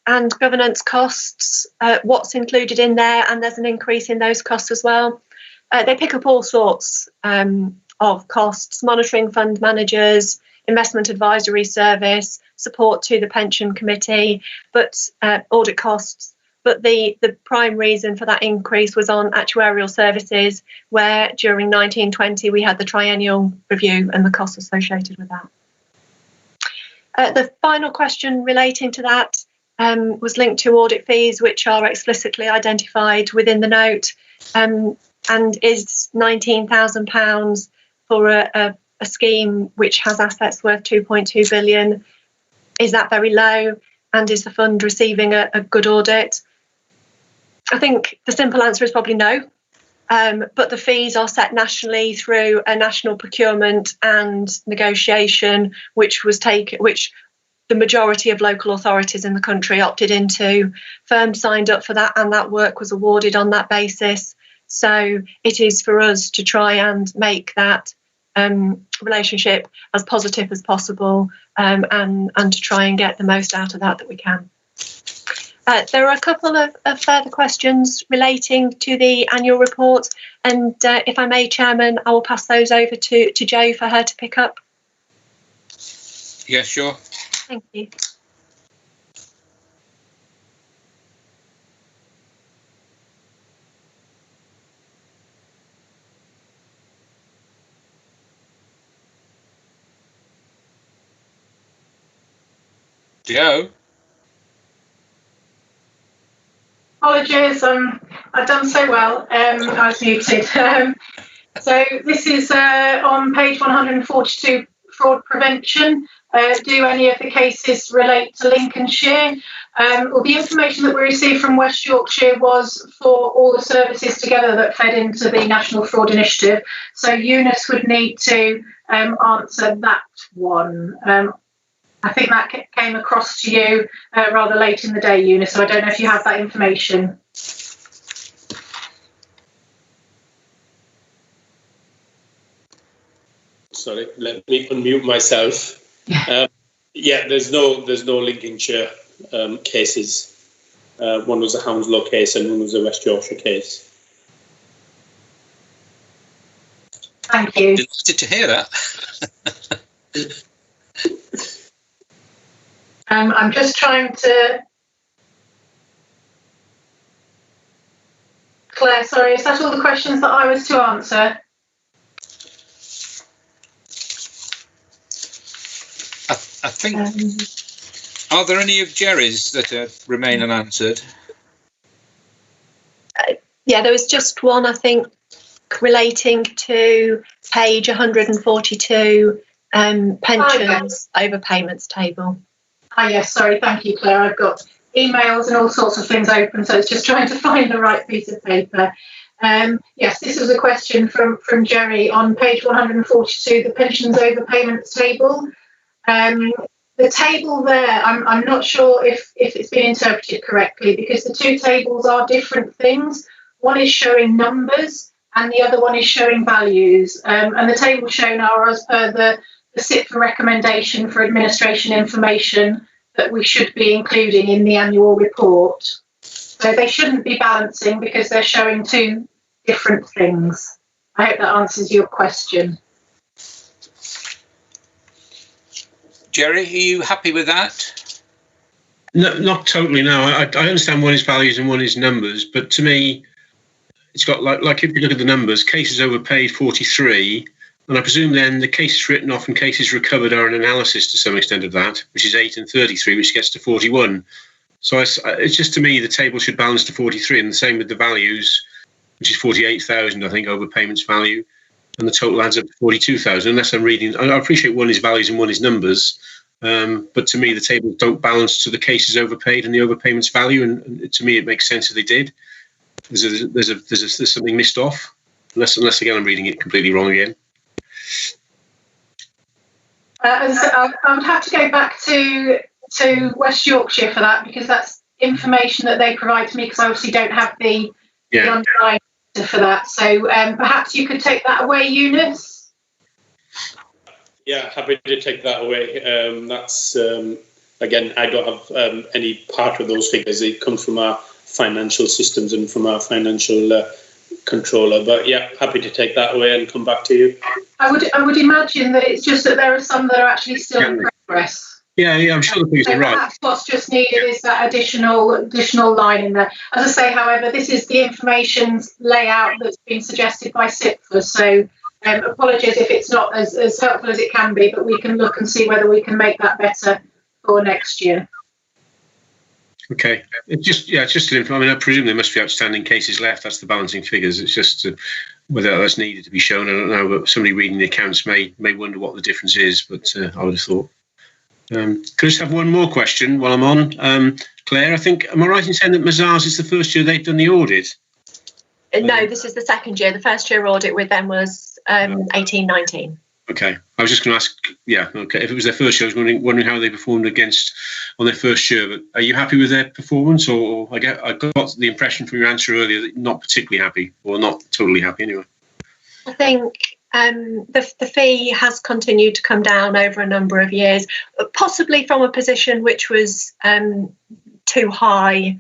and governance costs, what's included in there, and there's an increase in those costs as well. They pick up all sorts of costs: monitoring fund managers, investment advisory service, support to the pension committee, but audit costs. But the prime reason for that increase was on actuarial services, where during 1920 we had the triennial review and the costs associated with that. The final question relating to that was linked to audit fees, which are explicitly identified within the note, and is £19,000 for a scheme which has assets worth 2.2 billion. Is that very low? And is the fund receiving a good audit? I think the simple answer is probably no, but the fees are set nationally through a national procurement and negotiation, which the majority of local authorities in the country opted into. Firms signed up for that, and that work was awarded on that basis. So it is for us to try and make that relationship as positive as possible, and to try and get the most out of that we can. There are a couple of further questions relating to the annual report, and if I may, Chairman, I will pass those over to Jo for her to pick up. Yes, sure. Thank you. Jo? Apologies, I've done so well. I was muted. So this is on page 142, fraud prevention. Do any of the cases relate to Lincolnshire? Well, the information that we received from West Yorkshire was for all the services together that fed into the National Fraud Initiative. So Eunice would need to answer that one. I think that came across to you rather late in the day, Eunice, so I don't know if you have that information. Sorry, let me unmute myself. Yeah, there's no Lincolnshire cases. One was a Hounslow case and one was a West Yorkshire case. Thank you. Delighted to hear that. I'm just trying to... Claire, sorry, is that all the questions that I was to answer? I think... are there any of Jerry's that remain unanswered? Yeah, there was just one, I think, relating to page 142, pensions overpayments table. Yes, sorry, thank you, Claire. I've got emails and all sorts of things open, so it's just trying to find the right piece of paper. Yes, this was a question from Jerry on page 142, the pensions overpayments table. The table there, I'm not sure if it's been interpreted correctly, because the two tables are different things. One is showing numbers and the other one is showing values. And the tables shown are as per the SIPFA recommendation for administration information that we should be including in the annual report. So they shouldn't be balancing because they're showing two different things. I hope that answers your question. Jerry, are you happy with that? No, not totally. No, I understand one is values and one is numbers, but to me, it's got like if you look at the numbers, cases overpaid 43, and I presume then the cases written off and cases recovered are an analysis to some extent of that, which is 8 and 33, which gets to 41. So it's just, to me, the table should balance to 43, and the same with the values, which is 48,000, I think, overpayments value, and the total adds up to 42,000. Unless I'm reading, I appreciate one is values and one is numbers, but to me, the tables don't balance to the cases overpaid and the overpayments value, and to me, it makes sense if they did. There's something missed off, unless again I'm reading it completely wrong again. I would have to go back to West Yorkshire for that, because that's information that they provide to me, because I obviously don't have the underlying data for that. So perhaps you could take that away, Eunice? Yeah, happy to take that away. That's, again, I don't have any part of those figures. It comes from our financial systems and from our financial controller. But yeah, happy to take that away and come back to you. I would imagine that it's just that there are some that are actually still in progress. Yeah, I'm sure the figures are right. Perhaps what's just needed is that additional line in there. As I say, however, this is the information layout that's been suggested by SIPFA, so apologies if it's not as helpful as it can be, but we can look and see whether we can make that better for next year. Okay, it's just I mean, I presume there must be outstanding cases left. That's the balancing figures. It's just whether that's needed to be shown, I don't know. But somebody reading the accounts may wonder what the difference is. But I would have thought. Could I just have one more question while I'm on? Claire, I think, am I right in saying that Mazars is the first year they've done the audit? No, this is the second year. The first year audit with them was 18-19. Okay, I was just going to ask. Yeah, okay. If it was their first year, I was wondering how they performed on their first year. But are you happy with their performance, or I got the impression from your answer earlier that you're not particularly happy, or not totally happy anyway? I think the fee has continued to come down over a number of years, possibly from a position which was too high,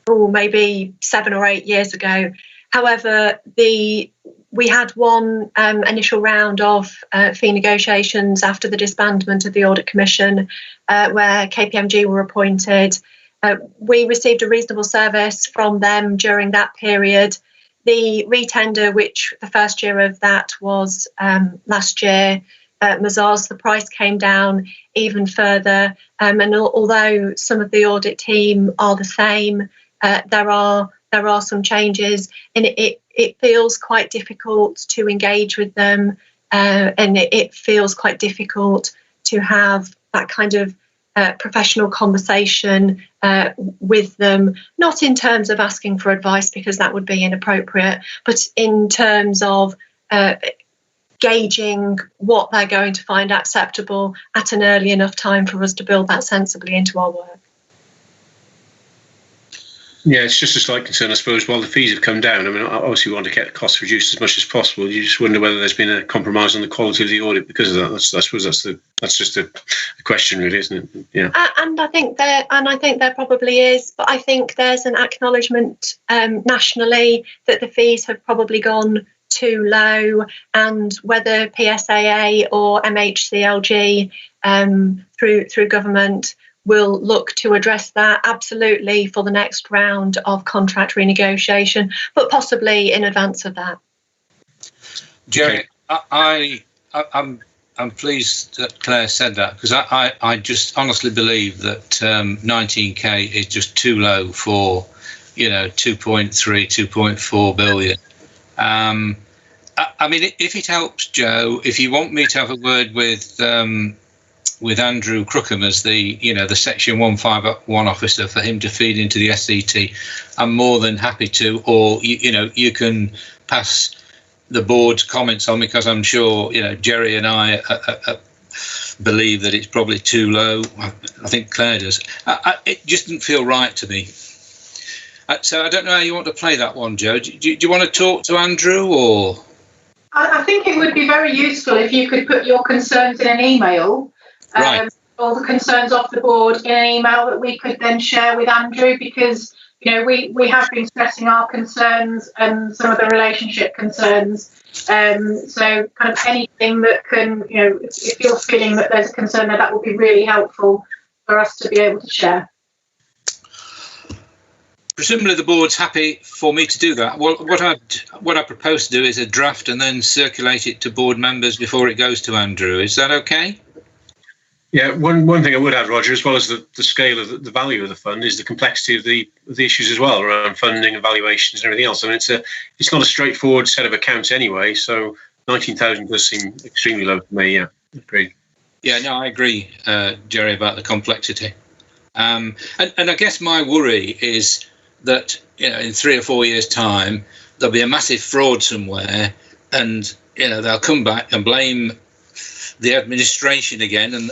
maybe 7 or 8 years ago. However, we had one initial round of fee negotiations after the disbandment of the Audit Commission, where KPMG were appointed. We received a reasonable service from them during that period. The retender, which the first year of that was last year, Mazars, the price came down even further. And although some of the audit team are the same, there are some changes, and it feels quite difficult to engage with them, and it feels quite difficult to have that kind of professional conversation with them, not in terms of asking for advice, because that would be inappropriate, but in terms of gauging what they're going to find acceptable at an early enough time for us to build that sensibly into our work. Yeah, it's just a slight concern, I suppose. While the fees have come down, I mean, obviously we want to get the costs reduced as much as possible. You just wonder whether there's been a compromise on the quality of the audit because of that. I suppose that's just a question, really, isn't it? Yeah. And I think there probably is, but I think there's an acknowledgement nationally that the fees have probably gone too low, and whether PSAA or MHCLG through government will look to address that, absolutely, for the next round of contract renegotiation, but possibly in advance of that. Jerry, I'm pleased that Claire said that, because I just honestly believe that 19k is just too low for 2.3, 2.4 billion. I mean, if it helps, Joe, if you want me to have a word with Andrew Crookham as the Section 151 officer for him to feed into the SCT, I'm more than happy to. Or you can pass the board's comments on, because I'm sure Jerry and I believe that it's probably too low. I think Claire does. It just didn't feel right to me. So I don't know how you want to play that one, Joe. Do you want to talk to Andrew, or? I think it would be very useful if you could put your concerns in an email. Right. All the concerns off the board in an email that we could then share with Andrew, because we have been stressing our concerns and some of the relationship concerns. So kind of anything that can, if you're feeling that there's a concern there, that would be really helpful for us to be able to share. Presumably the board's happy for me to do that. What I propose to do is a draft and then circulate it to board members before it goes to Andrew. Is that okay? Yeah, one thing I would add, Roger, as well as the scale of the value of the fund, is the complexity of the issues as well around funding and valuations and everything else. I mean, it's not a straightforward set of accounts anyway. So 19,000 does seem extremely low to me. Yeah, agreed. Yeah, no, I agree, Jerry, about the complexity. And I guess my worry is that in 3 or 4 years' time there'll be a massive fraud somewhere, and they'll come back and blame the administration again, and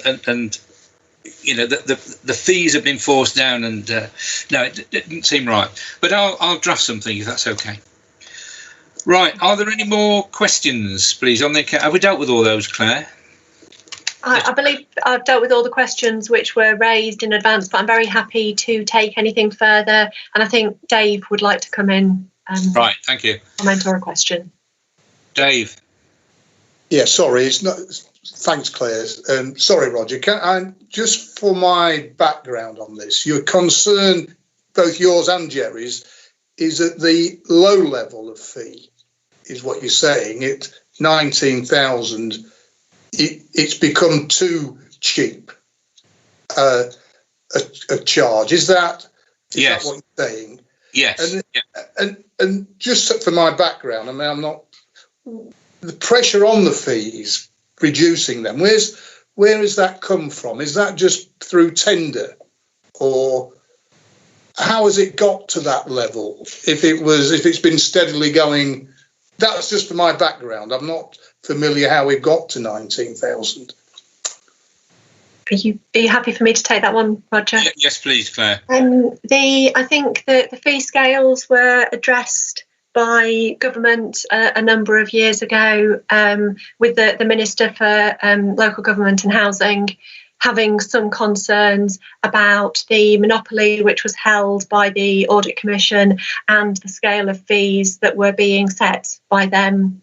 the fees have been forced down, and no, it didn't seem right. But I'll draft something if that's okay. Right, are there any more questions, please? Have we dealt with all those, Claire? I believe I've dealt with all the questions which were raised in advance, but I'm very happy to take anything further. And I think Dave would like to come in. Right, thank you. Comment or a question. Dave. Yeah, sorry, it's not. Thanks, Claire. Sorry, Roger. Just for my background on this, your concern, both yours and Jerry's, is that the low level of fee is what you're saying. It 19,000. It's become too cheap a charge. Is that yes. That what you're saying? Yes. And just for my background, I mean, I'm not the pressure on the fees, reducing them. Where has that come from? Is that just through tender, or how has it got to that level? If it's been steadily going, that's just for my background. I'm not familiar how we've got to 19,000. Are you happy for me to take that one, Roger? Yes, please, Claire. I think that the fee scales were addressed by government a number of years ago, with the Minister for Local Government and Housing having some concerns about the monopoly which was held by the Audit Commission and the scale of fees that were being set by them.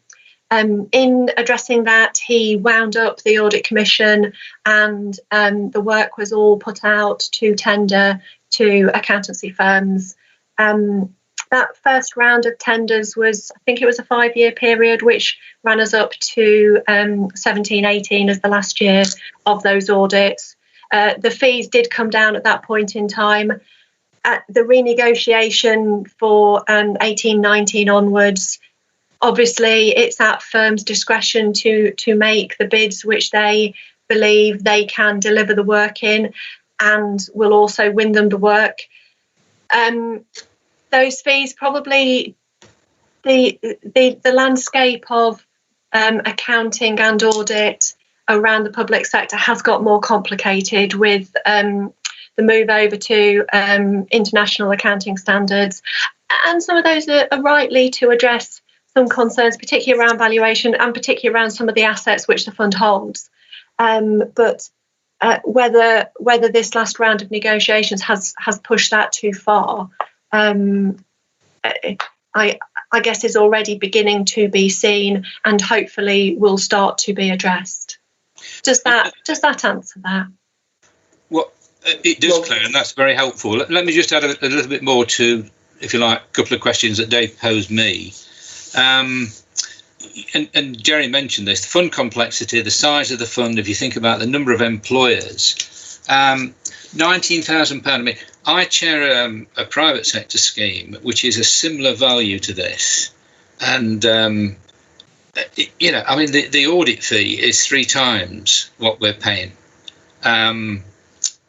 In addressing that, he wound up the Audit Commission, and the work was all put out to tender to accountancy firms. That first round of tenders was, I think it was a 5-year period, which ran us up to 17-18 as the last year of those audits. The fees did come down at that point in time. At the renegotiation for 18-19 onwards, obviously it's at firms' discretion to make the bids which they believe they can deliver the work in, and will also win them the work. Those fees, probably the landscape of accounting and audit around the public sector has got more complicated with the move over to international accounting standards, and some of those are rightly to address some concerns, particularly around valuation and particularly around some of the assets which the fund holds. But whether this last round of negotiations has pushed that too far, I guess is already beginning to be seen, and hopefully will start to be addressed. Does that answer that? Well, it does, Claire, and that's very helpful. Let me just add a little bit more to, if you like, a couple of questions that Dave posed me. And Jerry mentioned this, the fund complexity, the size of the fund, if you think about the number of employers, £19,000. I mean, I chair a private sector scheme which is a similar value to this, and I mean the audit fee is 3 times what we're paying.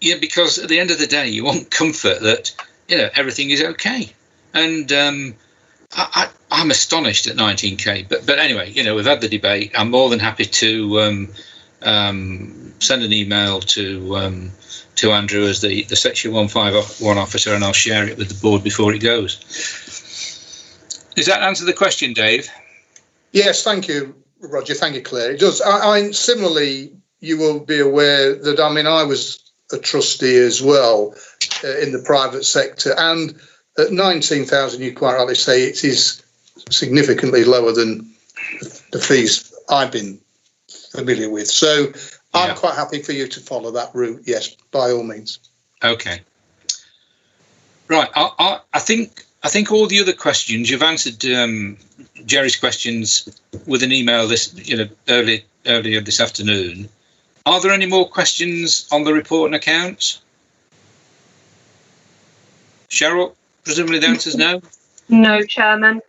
Because at the end of the day, you want comfort that everything is okay, and I'm astonished at 19k. But anyway, we've had the debate. I'm more than happy to send an email to Andrew as the Section 151 officer, and I'll share it with the board before it goes. Does that answer the question, Dave? Yes, thank you, Roger. Thank you, Claire. It does. Similarly, you will be aware that, I was a trustee as well in the private sector, and at 19,000, you quite rightly say it is significantly lower than the fees I've been familiar with. So I'm quite happy for you to follow that route. Yes, by all means. Okay. Right. I think all the other questions you've answered. Jerry's questions with an email earlier this afternoon. Are there any more questions on the report and accounts? Cheryl, presumably the answer is no. No, Chairman.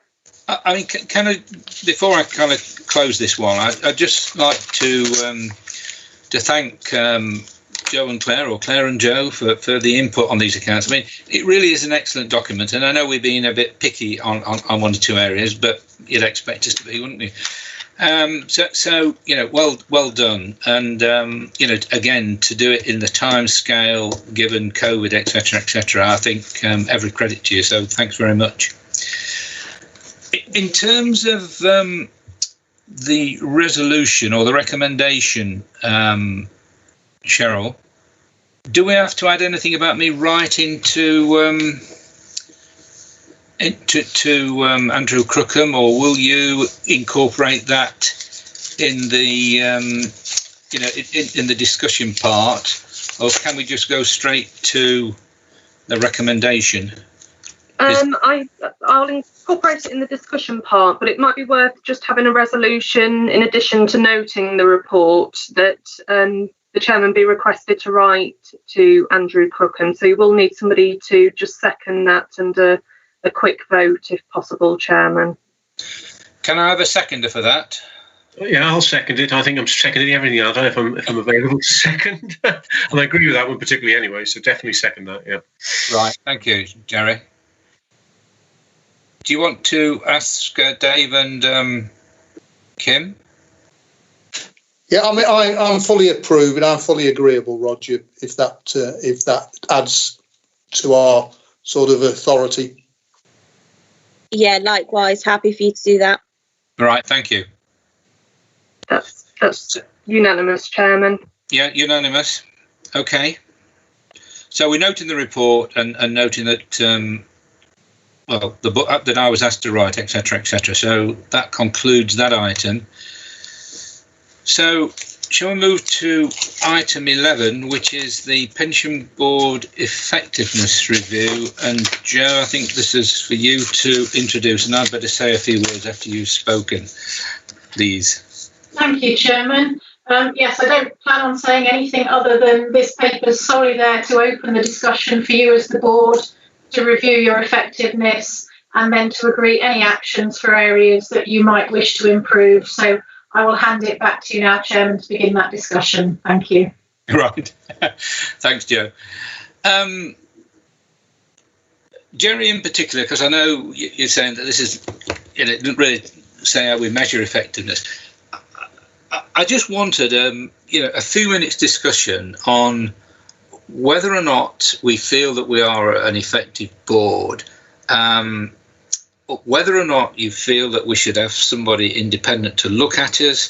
I mean, can I, before I kind of close this one, I'd just like to thank Joe and Claire, or Claire and Joe, for the input on these accounts. I mean, it really is an excellent document, and I know we've been a bit picky on one or two areas, but you'd expect us to be, wouldn't you? So well done, and again, to do it in the time scale given COVID, etc., I think every credit to you. So thanks very much. In terms of the resolution or the recommendation, Cheryl, do we have to add anything about me writing to Andrew Crookham, or will you incorporate that in the in the discussion part, or can we just go straight to the recommendation? I'll incorporate it in the discussion part, but it might be worth just having a resolution in addition to noting the report that the chairman be requested to write to Andrew Crookham. So you will need somebody to just second that and a quick vote if possible, Chairman. Can I have a seconder for that? Yeah, I'll second it. I think I'm seconding everything. I don't know if I'm available to second. And I agree with that one particularly anyway, so definitely second that, yeah. Right, thank you, Jerry. Do you want to ask Dave and Kim? Yeah, I mean, I'm fully approved and I'm fully agreeable, Roger, if that adds to our sort of authority. Yeah, likewise, happy for you to do that. All right, thank you. That's unanimous, Chairman. Yeah, unanimous. Okay. So we're noting the report and noting that the book that I was asked to write, etc., So that concludes that item. So shall we move to item 11, which is the Pension Board Effectiveness Review? And Joe, I think this is for you to introduce, and I'd better say a few words after you've spoken, please. Thank you, Chairman. Yes, I don't plan on saying anything other than this paper is solely there to open the discussion for you as the board to review your effectiveness and then to agree any actions for areas that you might wish to improve. So I will hand it back to you now, Chairman, to begin that discussion. Thank you. Right. Thanks, Joe. Jerry, in particular, because I know you're saying that this is, it didn't really say how we measure effectiveness. I just wanted, a few minutes discussion on whether or not we feel that we are an effective board, whether or not you feel that we should have somebody independent to look at us.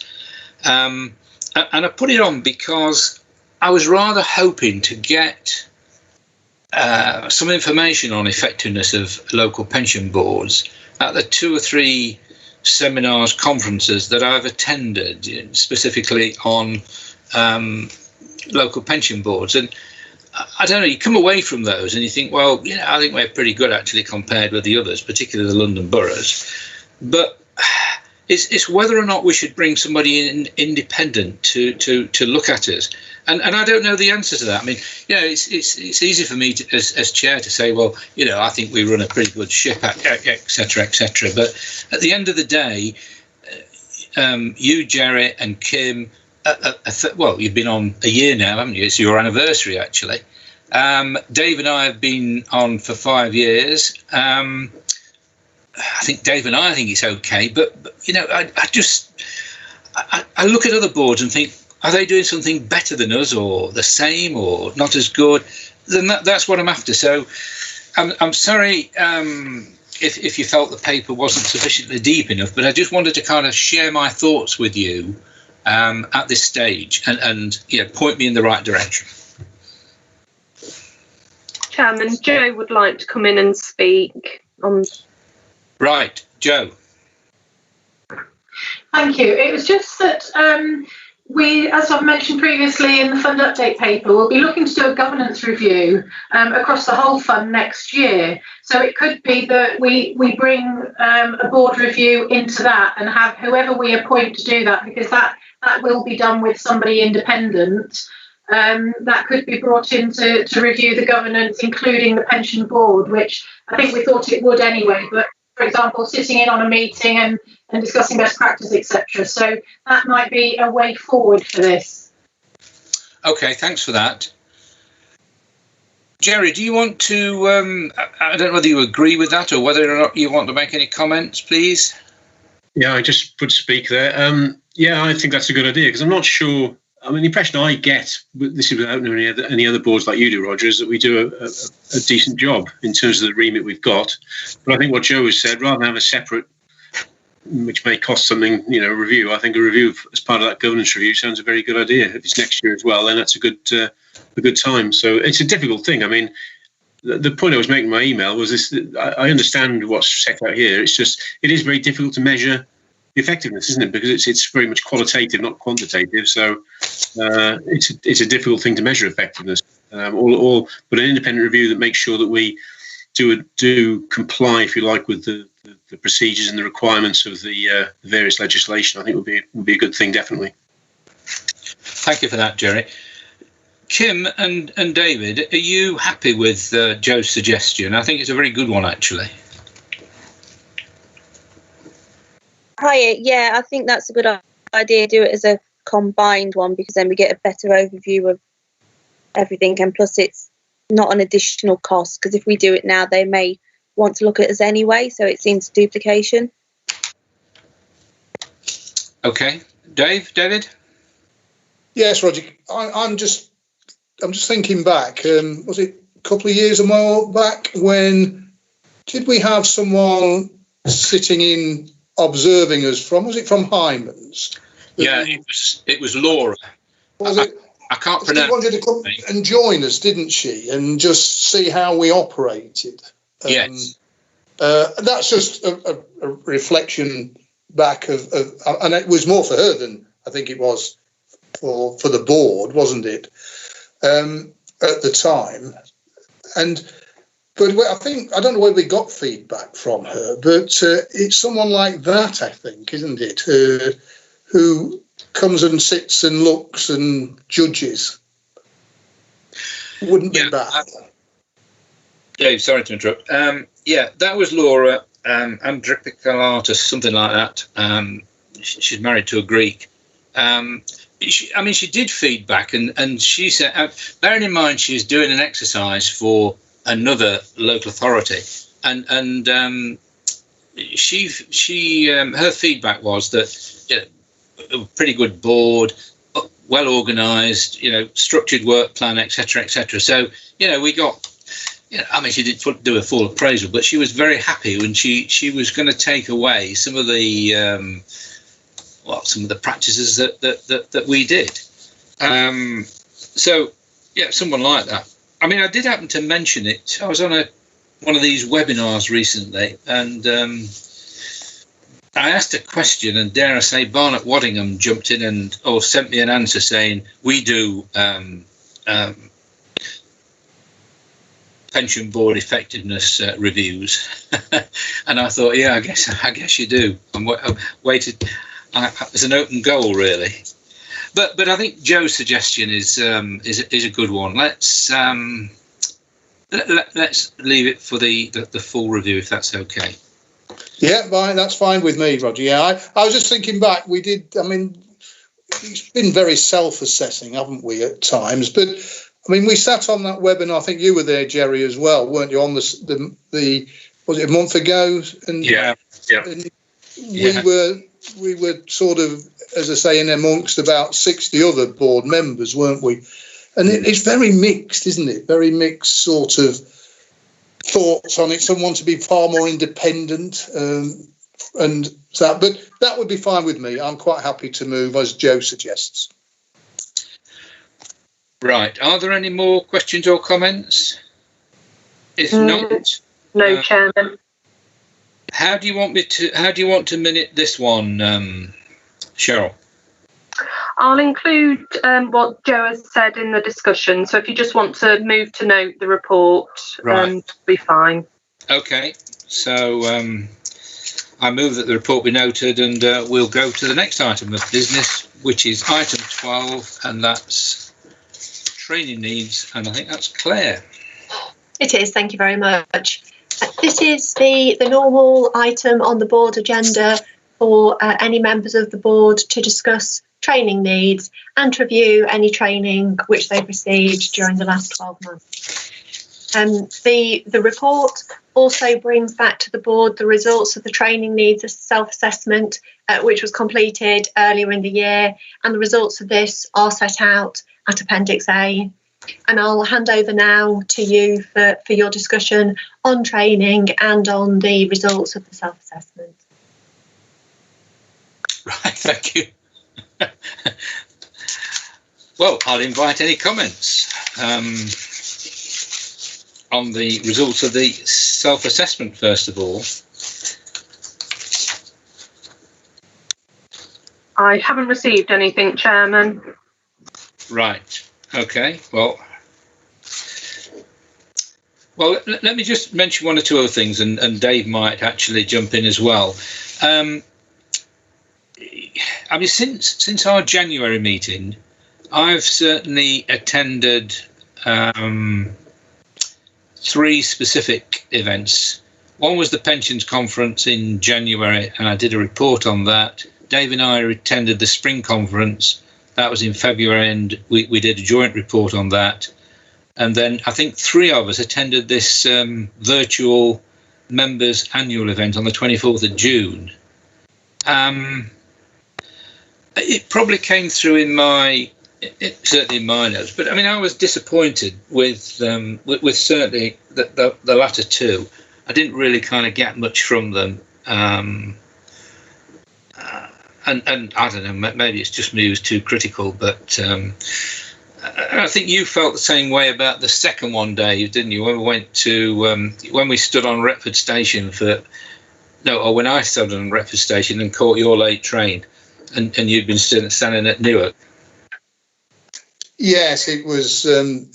And I put it on because I was rather hoping to get some information on effectiveness of local pension boards at the 2 or 3 seminars, conferences that I've attended, specifically on local pension boards. And I don't know, you come away from those and you think, well, I think we're pretty good actually compared with the others, particularly the London boroughs. But it's whether or not we should bring somebody in independent to look at us. And I don't know the answer to that. I mean, it's easy for me to, as chair to say, well, I think we run a pretty good ship, etc. But at the end of the day, you, Jerry, and Kim, well, you've been on a year now, haven't you? It's your anniversary, actually. Dave and I have been on for 5 years. I think Dave and I think it's okay, but I look at other boards and think, are they doing something better than us, or the same, or not as good? Then that's what I'm after. So I'm sorry if you felt the paper wasn't sufficiently deep enough, but I just wanted to kind of share my thoughts with you at this stage and point me in the right direction. Chairman, Joe would like to come in and speak on. Right, Joe. Thank you. It was just that we, as I've mentioned previously in the fund update paper, we'll be looking to do a governance review across the whole fund next year. So it could be that we bring a board review into that and have whoever we appoint to do that, because that will be done with somebody independent. That could be brought in to review the governance, including the pension board, which I think we thought it would anyway, but for example, sitting in on a meeting and discussing best practice, etc. So that might be a way forward for this. Okay, thanks for that. Jerry, do you want to, I don't know whether you agree with that or whether or not you want to make any comments, please? Yeah, I just would speak there. Yeah, I think that's a good idea, because I'm not sure. I mean, the impression I get, this is without knowing any other boards like you do, Roger, is that we do a decent job in terms of the remit we've got. But I think what Joe has said, rather than have a separate, which may cost something, review, I think a review as part of that governance review sounds a very good idea. If it's next year as well, then that's a good time. So it's a difficult thing. I mean, the point I was making in my email was this: I understand what's set out here. It's just it is very difficult to measure the effectiveness, isn't it? Because it's very much qualitative, not quantitative. So it's a difficult thing to measure effectiveness. But an independent review that makes sure that we do comply, if you like, with the procedures and the requirements of the various legislation, I think would be a good thing, definitely. Thank you for that, Jerry. Kim and David, are you happy with Joe's suggestion? I think it's a very good one, actually. Hi, yeah, I think that's a good idea. Do it as a combined one, because then we get a better overview of everything, and plus it's not an additional cost, because if we do it now they may want to look at us anyway, so it seems duplication. Okay, David. Yes, Roger. I'm just thinking back. Was it a couple of years or more back when did we have someone sitting in observing us from? Was it from Hyman's? Yeah, it was Laura. Was it? I can't pronounce. She wanted to come and join us, didn't she? And just see how we operated. Yes. That's just a reflection back of, and it was more for her than I think it was for the board, wasn't it? At the time, but I don't know where we got feedback from her, but it's someone like that, I think, isn't it? Who comes and sits and looks and judges. Wouldn't be bad. Dave, sorry to interrupt. Yeah, that was Laura Andripikalatos, something like that. She's married to a Greek. She did feedback, and she said, bearing in mind she's doing an exercise for another local authority, and her feedback was that a pretty good board, well organised, structured work plan, etc., etc. So we got. She didn't do a full appraisal, but she was very happy when she was going to take away some of the practices that we did. Someone like that. I did happen to mention it. I was on one of these webinars recently, and I asked a question, and dare I say, Barnett Waddingham jumped in or sent me an answer saying, we do pension board effectiveness reviews. And I thought, yeah, I guess you do. I waited. It's an open goal, really. But I think Joe's suggestion is a good one. Let's leave it for the full review, if that's okay. Yeah, fine. That's fine with me, Roger. Yeah, I was just thinking back. We did. It's been very self-assessing, haven't we, at times? But we sat on that webinar. I think you were there, Jerry, as well, weren't you? On the was it a month ago? And yeah. And we were sort of, as I say, in amongst about 60 other board members, weren't we? And it's very mixed, isn't it? Very mixed sort of thoughts on it. Some want to be far more independent, and that. But that would be fine with me. I'm quite happy to move, as Joe suggests. Right. Are there any more questions or comments? If not, no, Chairman. How do you want to minute this one, Cheryl? I'll include what Joe has said in the discussion. So if you just want to move to note the report, be fine. Okay. So I move that the report be noted, and we'll go to the next item of business, which is item 12, and that's training needs. And I think that's Claire. It is. Thank you very much. This is the normal item on the board agenda for any members of the board to discuss training needs and to review any training which they've received during the last 12 months. The report also brings back to the board the results of the training needs self-assessment, which was completed earlier in the year, and the results of this are set out at Appendix A. And I'll hand over now to you for your discussion on training and on the results of the self-assessment. Right, thank you. Well, I'll invite any comments on the results of the self-assessment, first of all. I haven't received anything, Chairman. Right. Okay. Well, let me just mention one or two other things, and Dave might actually jump in as well. I mean, since our January meeting, I've certainly attended 3 specific events. One was the pensions conference in January, and I did a report on that. Dave and I attended the spring conference. That was in February, and we did a joint report on that. And then I think 3 of us attended this virtual members annual event on the 24th of June. It probably came through certainly in my notes, but I mean, I was disappointed with certainly the latter 2. I didn't really kind of get much from them. And I don't know, maybe it's just me who's too critical, but I think you felt the same way about the second one, Dave, didn't you? When we went to when we stood on Retford Station when I stood on Retford Station and caught your late train, and you'd been standing at Newark. Yes, it was. I mean,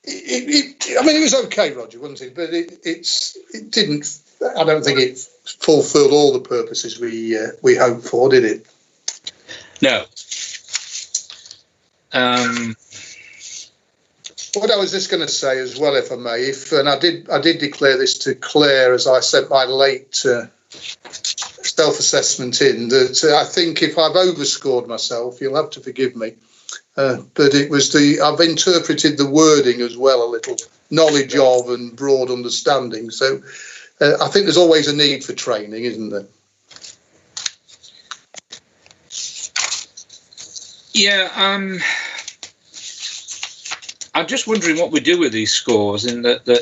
it was okay, Roger, wasn't it? But it didn't. I don't think it fulfilled all the purposes we hoped for, did it? No. What I was just going to say as well, if I may, and I did declare this to Claire as I sent my late self-assessment in, that I think if I've overscored myself, you'll have to forgive me. But it was I've interpreted the wording as well a little, knowledge of and broad understanding. So I think there's always a need for training, isn't there? Yeah, I'm just wondering what we do with these scores, in that the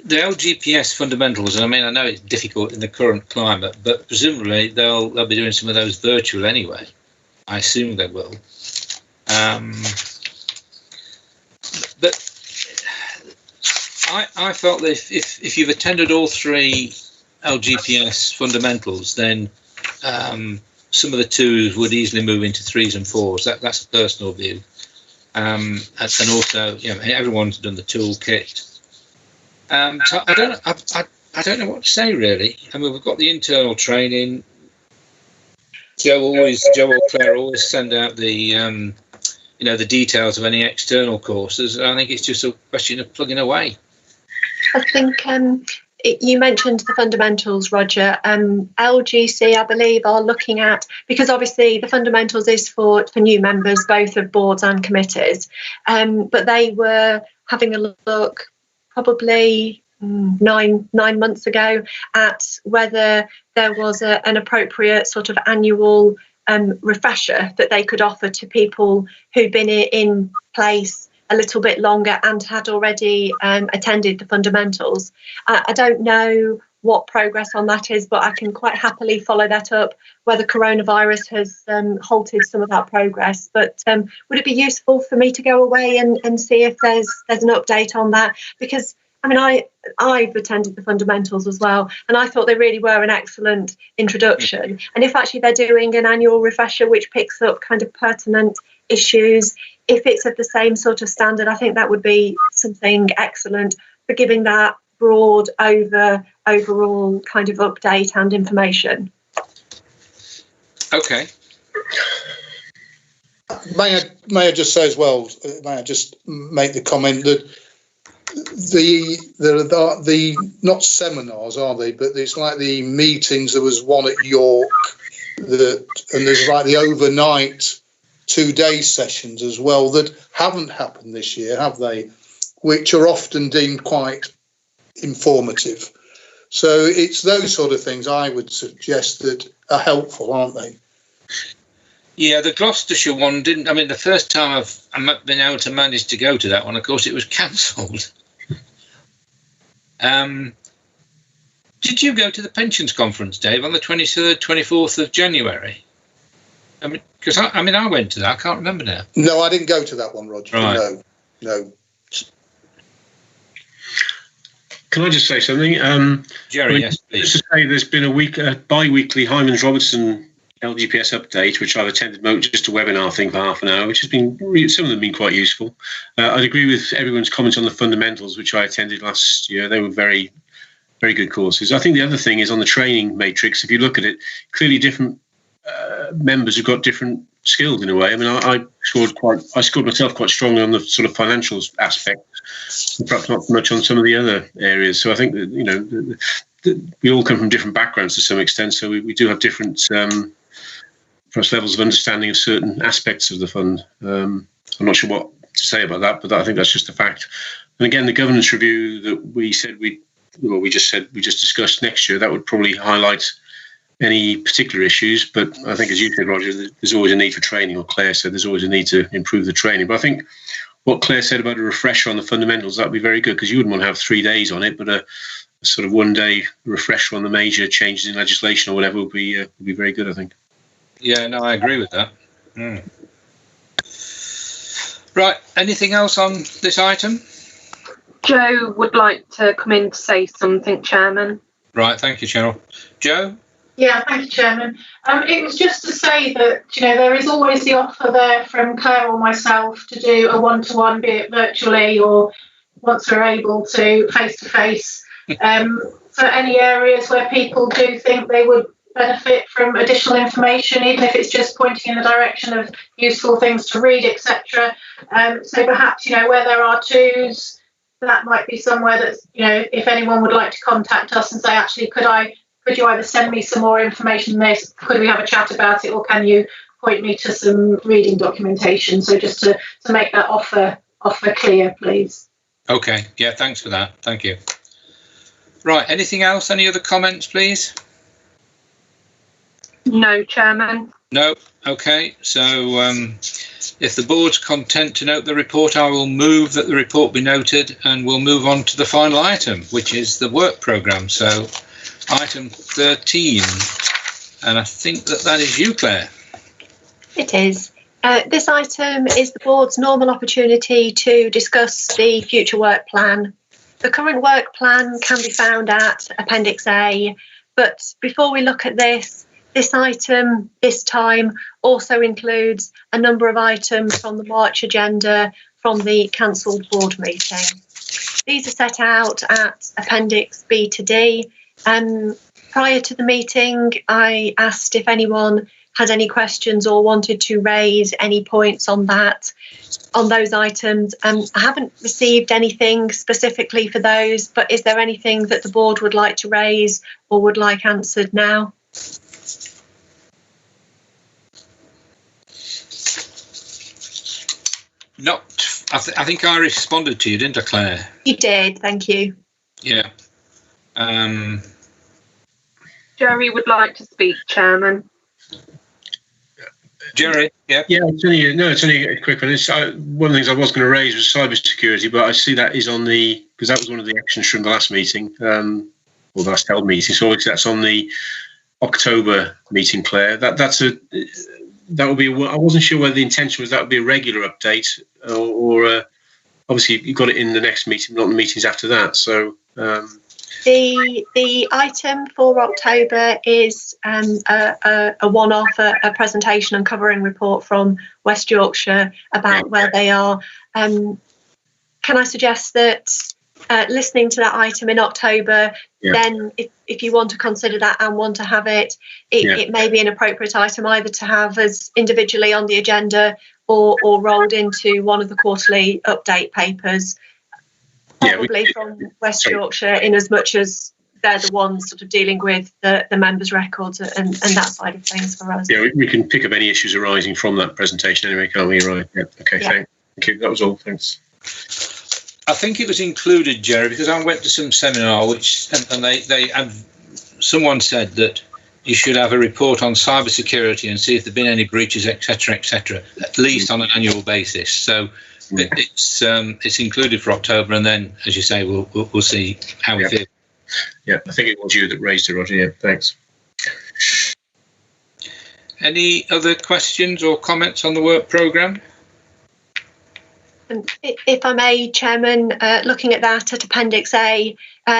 LGPS fundamentals, and I mean, I know it's difficult in the current climate, but presumably they'll be doing some of those virtual anyway. I assume they will. But I felt that if you've attended all 3 LGPS fundamentals, then some of the 2s would easily move into 3s and 4s. That's a personal view. And also, everyone's done the toolkit. So I don't know what to say, really. I mean, we've got the internal training. Joe or Claire always send out the the details of any external courses. I think it's just a question of plugging away. I think you mentioned the fundamentals, Roger. LGC, I believe, are looking at, because obviously the fundamentals is for new members, both of boards and committees, but they were having a look probably 9 months ago at whether there was an appropriate sort of annual refresher that they could offer to people who'd been in place a little bit longer and had already attended the fundamentals. I don't know what progress on that is, but I can quite happily follow that up, whether coronavirus has halted some of that progress. But would it be useful for me to go away and see if there's an update on that? Because I mean, I've attended the fundamentals as well, and I thought they really were an excellent introduction. And if actually they're doing an annual refresher which picks up kind of pertinent issues, if it's of the same sort of standard, I think that would be something excellent for giving that broad overall kind of update and information. Okay. May I just say as well, may I just make the comment that the not seminars, are they, but it's like the meetings. There was one at York, and there's like the overnight 2-day sessions as well that haven't happened this year, have they? Which are often deemed quite informative. So it's those sort of things I would suggest that are helpful, aren't they? Yeah, the Gloucestershire one didn't. I mean, the first time I've been able to manage to go to that one, of course, it was cancelled. Did you go to the pensions conference, Dave, on the 23rd, 24th of January? I mean, because I went to that. I can't remember now. No, I didn't go to that one, Roger. Right. No. Can I just say something? Jerry, yes, please. Just to say, there's been a bi-weekly Hymans Robertson LGPS update, which I've attended, just a webinar thing for half an hour, which has been, some of them have been quite useful. I'd agree with everyone's comments on the fundamentals, which I attended last year. They were very, very good courses. I think the other thing is on the training matrix. If you look at it, clearly different members have got different skills in a way. I mean, I scored myself quite strongly on the sort of financial aspect, perhaps not so much on some of the other areas. So I think that, we all come from different backgrounds to some extent, so we do have different perhaps levels of understanding of certain aspects of the fund. I'm not sure what to say about that, but I think that's just a fact. And again, the governance review that we just discussed next year, that would probably highlight any particular issues. But I think, as you said, Roger, there's always a need for training, or Claire said there's always a need to improve the training. But I think what Claire said about a refresher on the fundamentals, that'd be very good, because you wouldn't want to have 3 days on it, but a sort of 1-day refresher on the major changes in legislation or whatever would be very good, I think. Yeah, no, I agree with that. Right, anything else on this item? Joe would like to come in to say something, Chairman. Right, thank you, Cheryl. Joe? Yeah, thank you, Chairman. It was just to say that, there is always the offer there from Claire or myself to do a one-to-one, be it virtually or once we're able to face-to-face, for any areas where people do think they would benefit from additional information, even if it's just pointing in the direction of useful things to read, etc. So perhaps, where there are twos, that might be somewhere that's, if anyone would like to contact us and say, actually, could you either send me some more information on this, could we have a chat about it, or can you point me to some reading documentation? So just to make that offer clear, please. Okay, yeah, thanks for that. Thank you. Right, anything else? Any other comments, please? No, Chairman. No. Okay, so if the board's content to note the report, I will move that the report be noted, and we'll move on to the final item, which is the work programme. So item 13, and I think that is you, Claire. It is. This item is the board's normal opportunity to discuss the future work plan. The current work plan can be found at Appendix A, but before we look at this item this time also includes a number of items from the March agenda from the cancelled board meeting. These are set out at Appendix B to D. Prior to the meeting, I asked if anyone had any questions or wanted to raise any points on those items. I haven't received anything specifically for those, but is there anything that the board would like to raise or would like answered now? I think I responded to you, didn't I, Claire? You did, thank you. Yeah. Jerry would like to speak, Chairman. Jerry, yeah. Yeah, it's only a quick one. One of the things I was going to raise was cyber security, but I see that is on because that was one of the actions from the last meeting. or the last held meeting. So obviously that's on the October meeting, Claire. That would be. I wasn't sure whether the intention was that would be a regular update, or obviously you've got it in the next meeting, not the meetings after that. So the item for October is a one-off, a presentation and covering report from West Yorkshire about where they are. Can I suggest that listening to that item in October, then if you want to consider that and want to have it, it may be an appropriate item either to have as individually on the agenda or rolled into one of the quarterly update papers, probably from West Yorkshire, in as much as they're the ones sort of dealing with the members' records and that side of things for us. Yeah, we can pick up any issues arising from that presentation anyway, can't we? Right. Yeah. Okay. Thank you. That was all. Thanks. I think it was included, Jerry, because I went to some seminar and they someone said that you should have a report on cybersecurity and see if there've been any breaches, etc., at least on an annual basis. So it's included for October, and then, as you say, we'll see how we feel. Yeah, I think it was you that raised it, Roger. Yeah, thanks. Any other questions or comments on the work programme? If I may, Chairman, looking at that at Appendix A,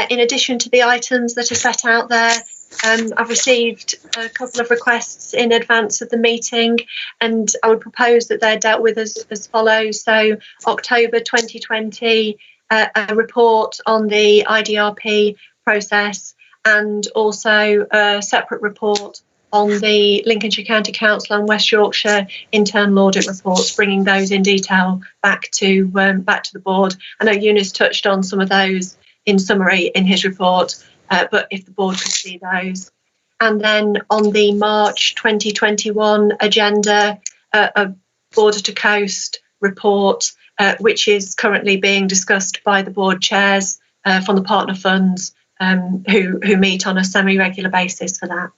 in addition to the items that are set out there, I've received a couple of requests in advance of the meeting, and I would propose that they're dealt with as follows. So October 2020, a report on the IDRP process, and also a separate report on the Lincolnshire County Council and West Yorkshire internal audit reports, bringing those in detail back to the board. I know Eunice touched on some of those in summary in his report, but if the board could see those. And then on the March 2021 agenda, a border to coast report, which is currently being discussed by the board chairs from the partner funds, who meet on a semi-regular basis for that.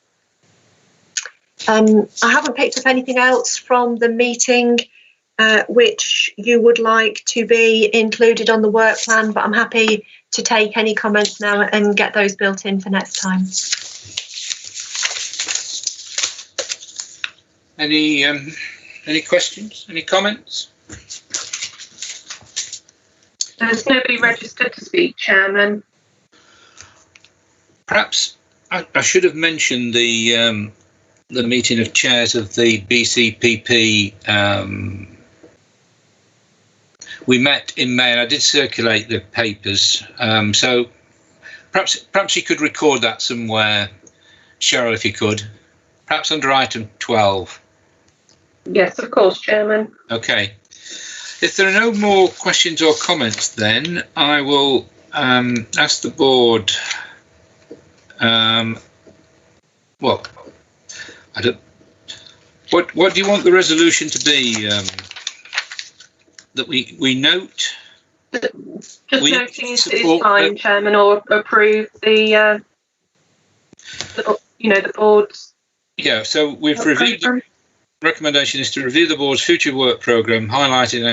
I haven't picked up anything else from the meeting which you would like to be included on the work plan, but I'm happy to take any comments now and get those built in for next time. Any questions? Any comments? There's nobody registered to speak, Chairman. Perhaps I should have mentioned the meeting of chairs of the BCPP. We met in May, and I did circulate the papers. So perhaps you could record that somewhere, Cheryl, if you could. Perhaps under item 12. Yes, of course, Chairman. Okay. If there are no more questions or comments, then I will ask the board. Well, I don't. What do you want the resolution to be? That we note. Just noting is fine, Chairman, or approve the the board's. Yeah. So we've reviewed. The recommendation is to review the board's future work programme, highlighting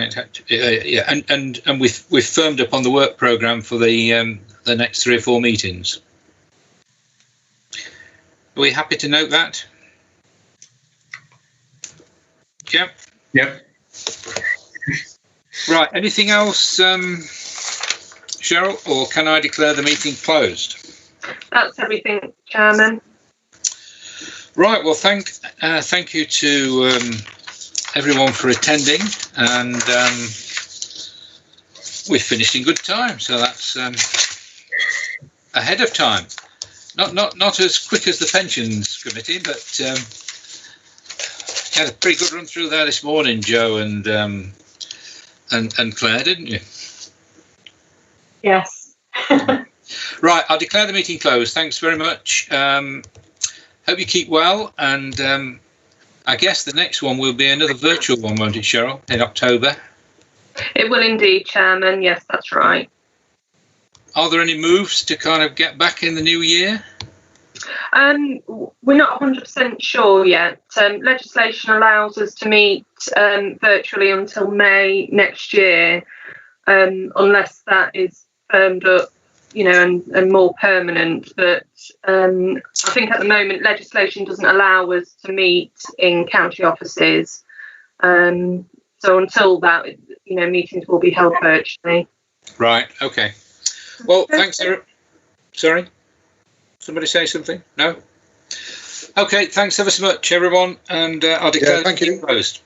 and we've firmed up on the work programme for the next 3 or 4 meetings. Are we happy to note that? Yep. Yep. Right. Anything else, Cheryl, or can I declare the meeting closed? That's everything, Chairman. Right. Well, thank you to everyone for attending, and we've finished in good time, so that's ahead of time. Not as quick as the pensions committee, but had a pretty good run through there this morning, Joe and Claire, didn't you? Yes. Right, I'll declare the meeting closed. Thanks very much. Hope you keep well, and I guess the next one will be another virtual one, won't it, Cheryl, in October? It will indeed, Chairman. Yes, that's right. Are there any moves to kind of get back in the new year? We're not 100% sure yet. Legislation allows us to meet virtually until May next year, unless that is firmed up and more permanent. But I think at the moment legislation doesn't allow us to meet in county offices. So until that, meetings will be held virtually. Right. Okay. Well, thanks. Sorry. Somebody say something? No. Okay. Thanks ever so much, everyone, and I'll declare thank you. closed.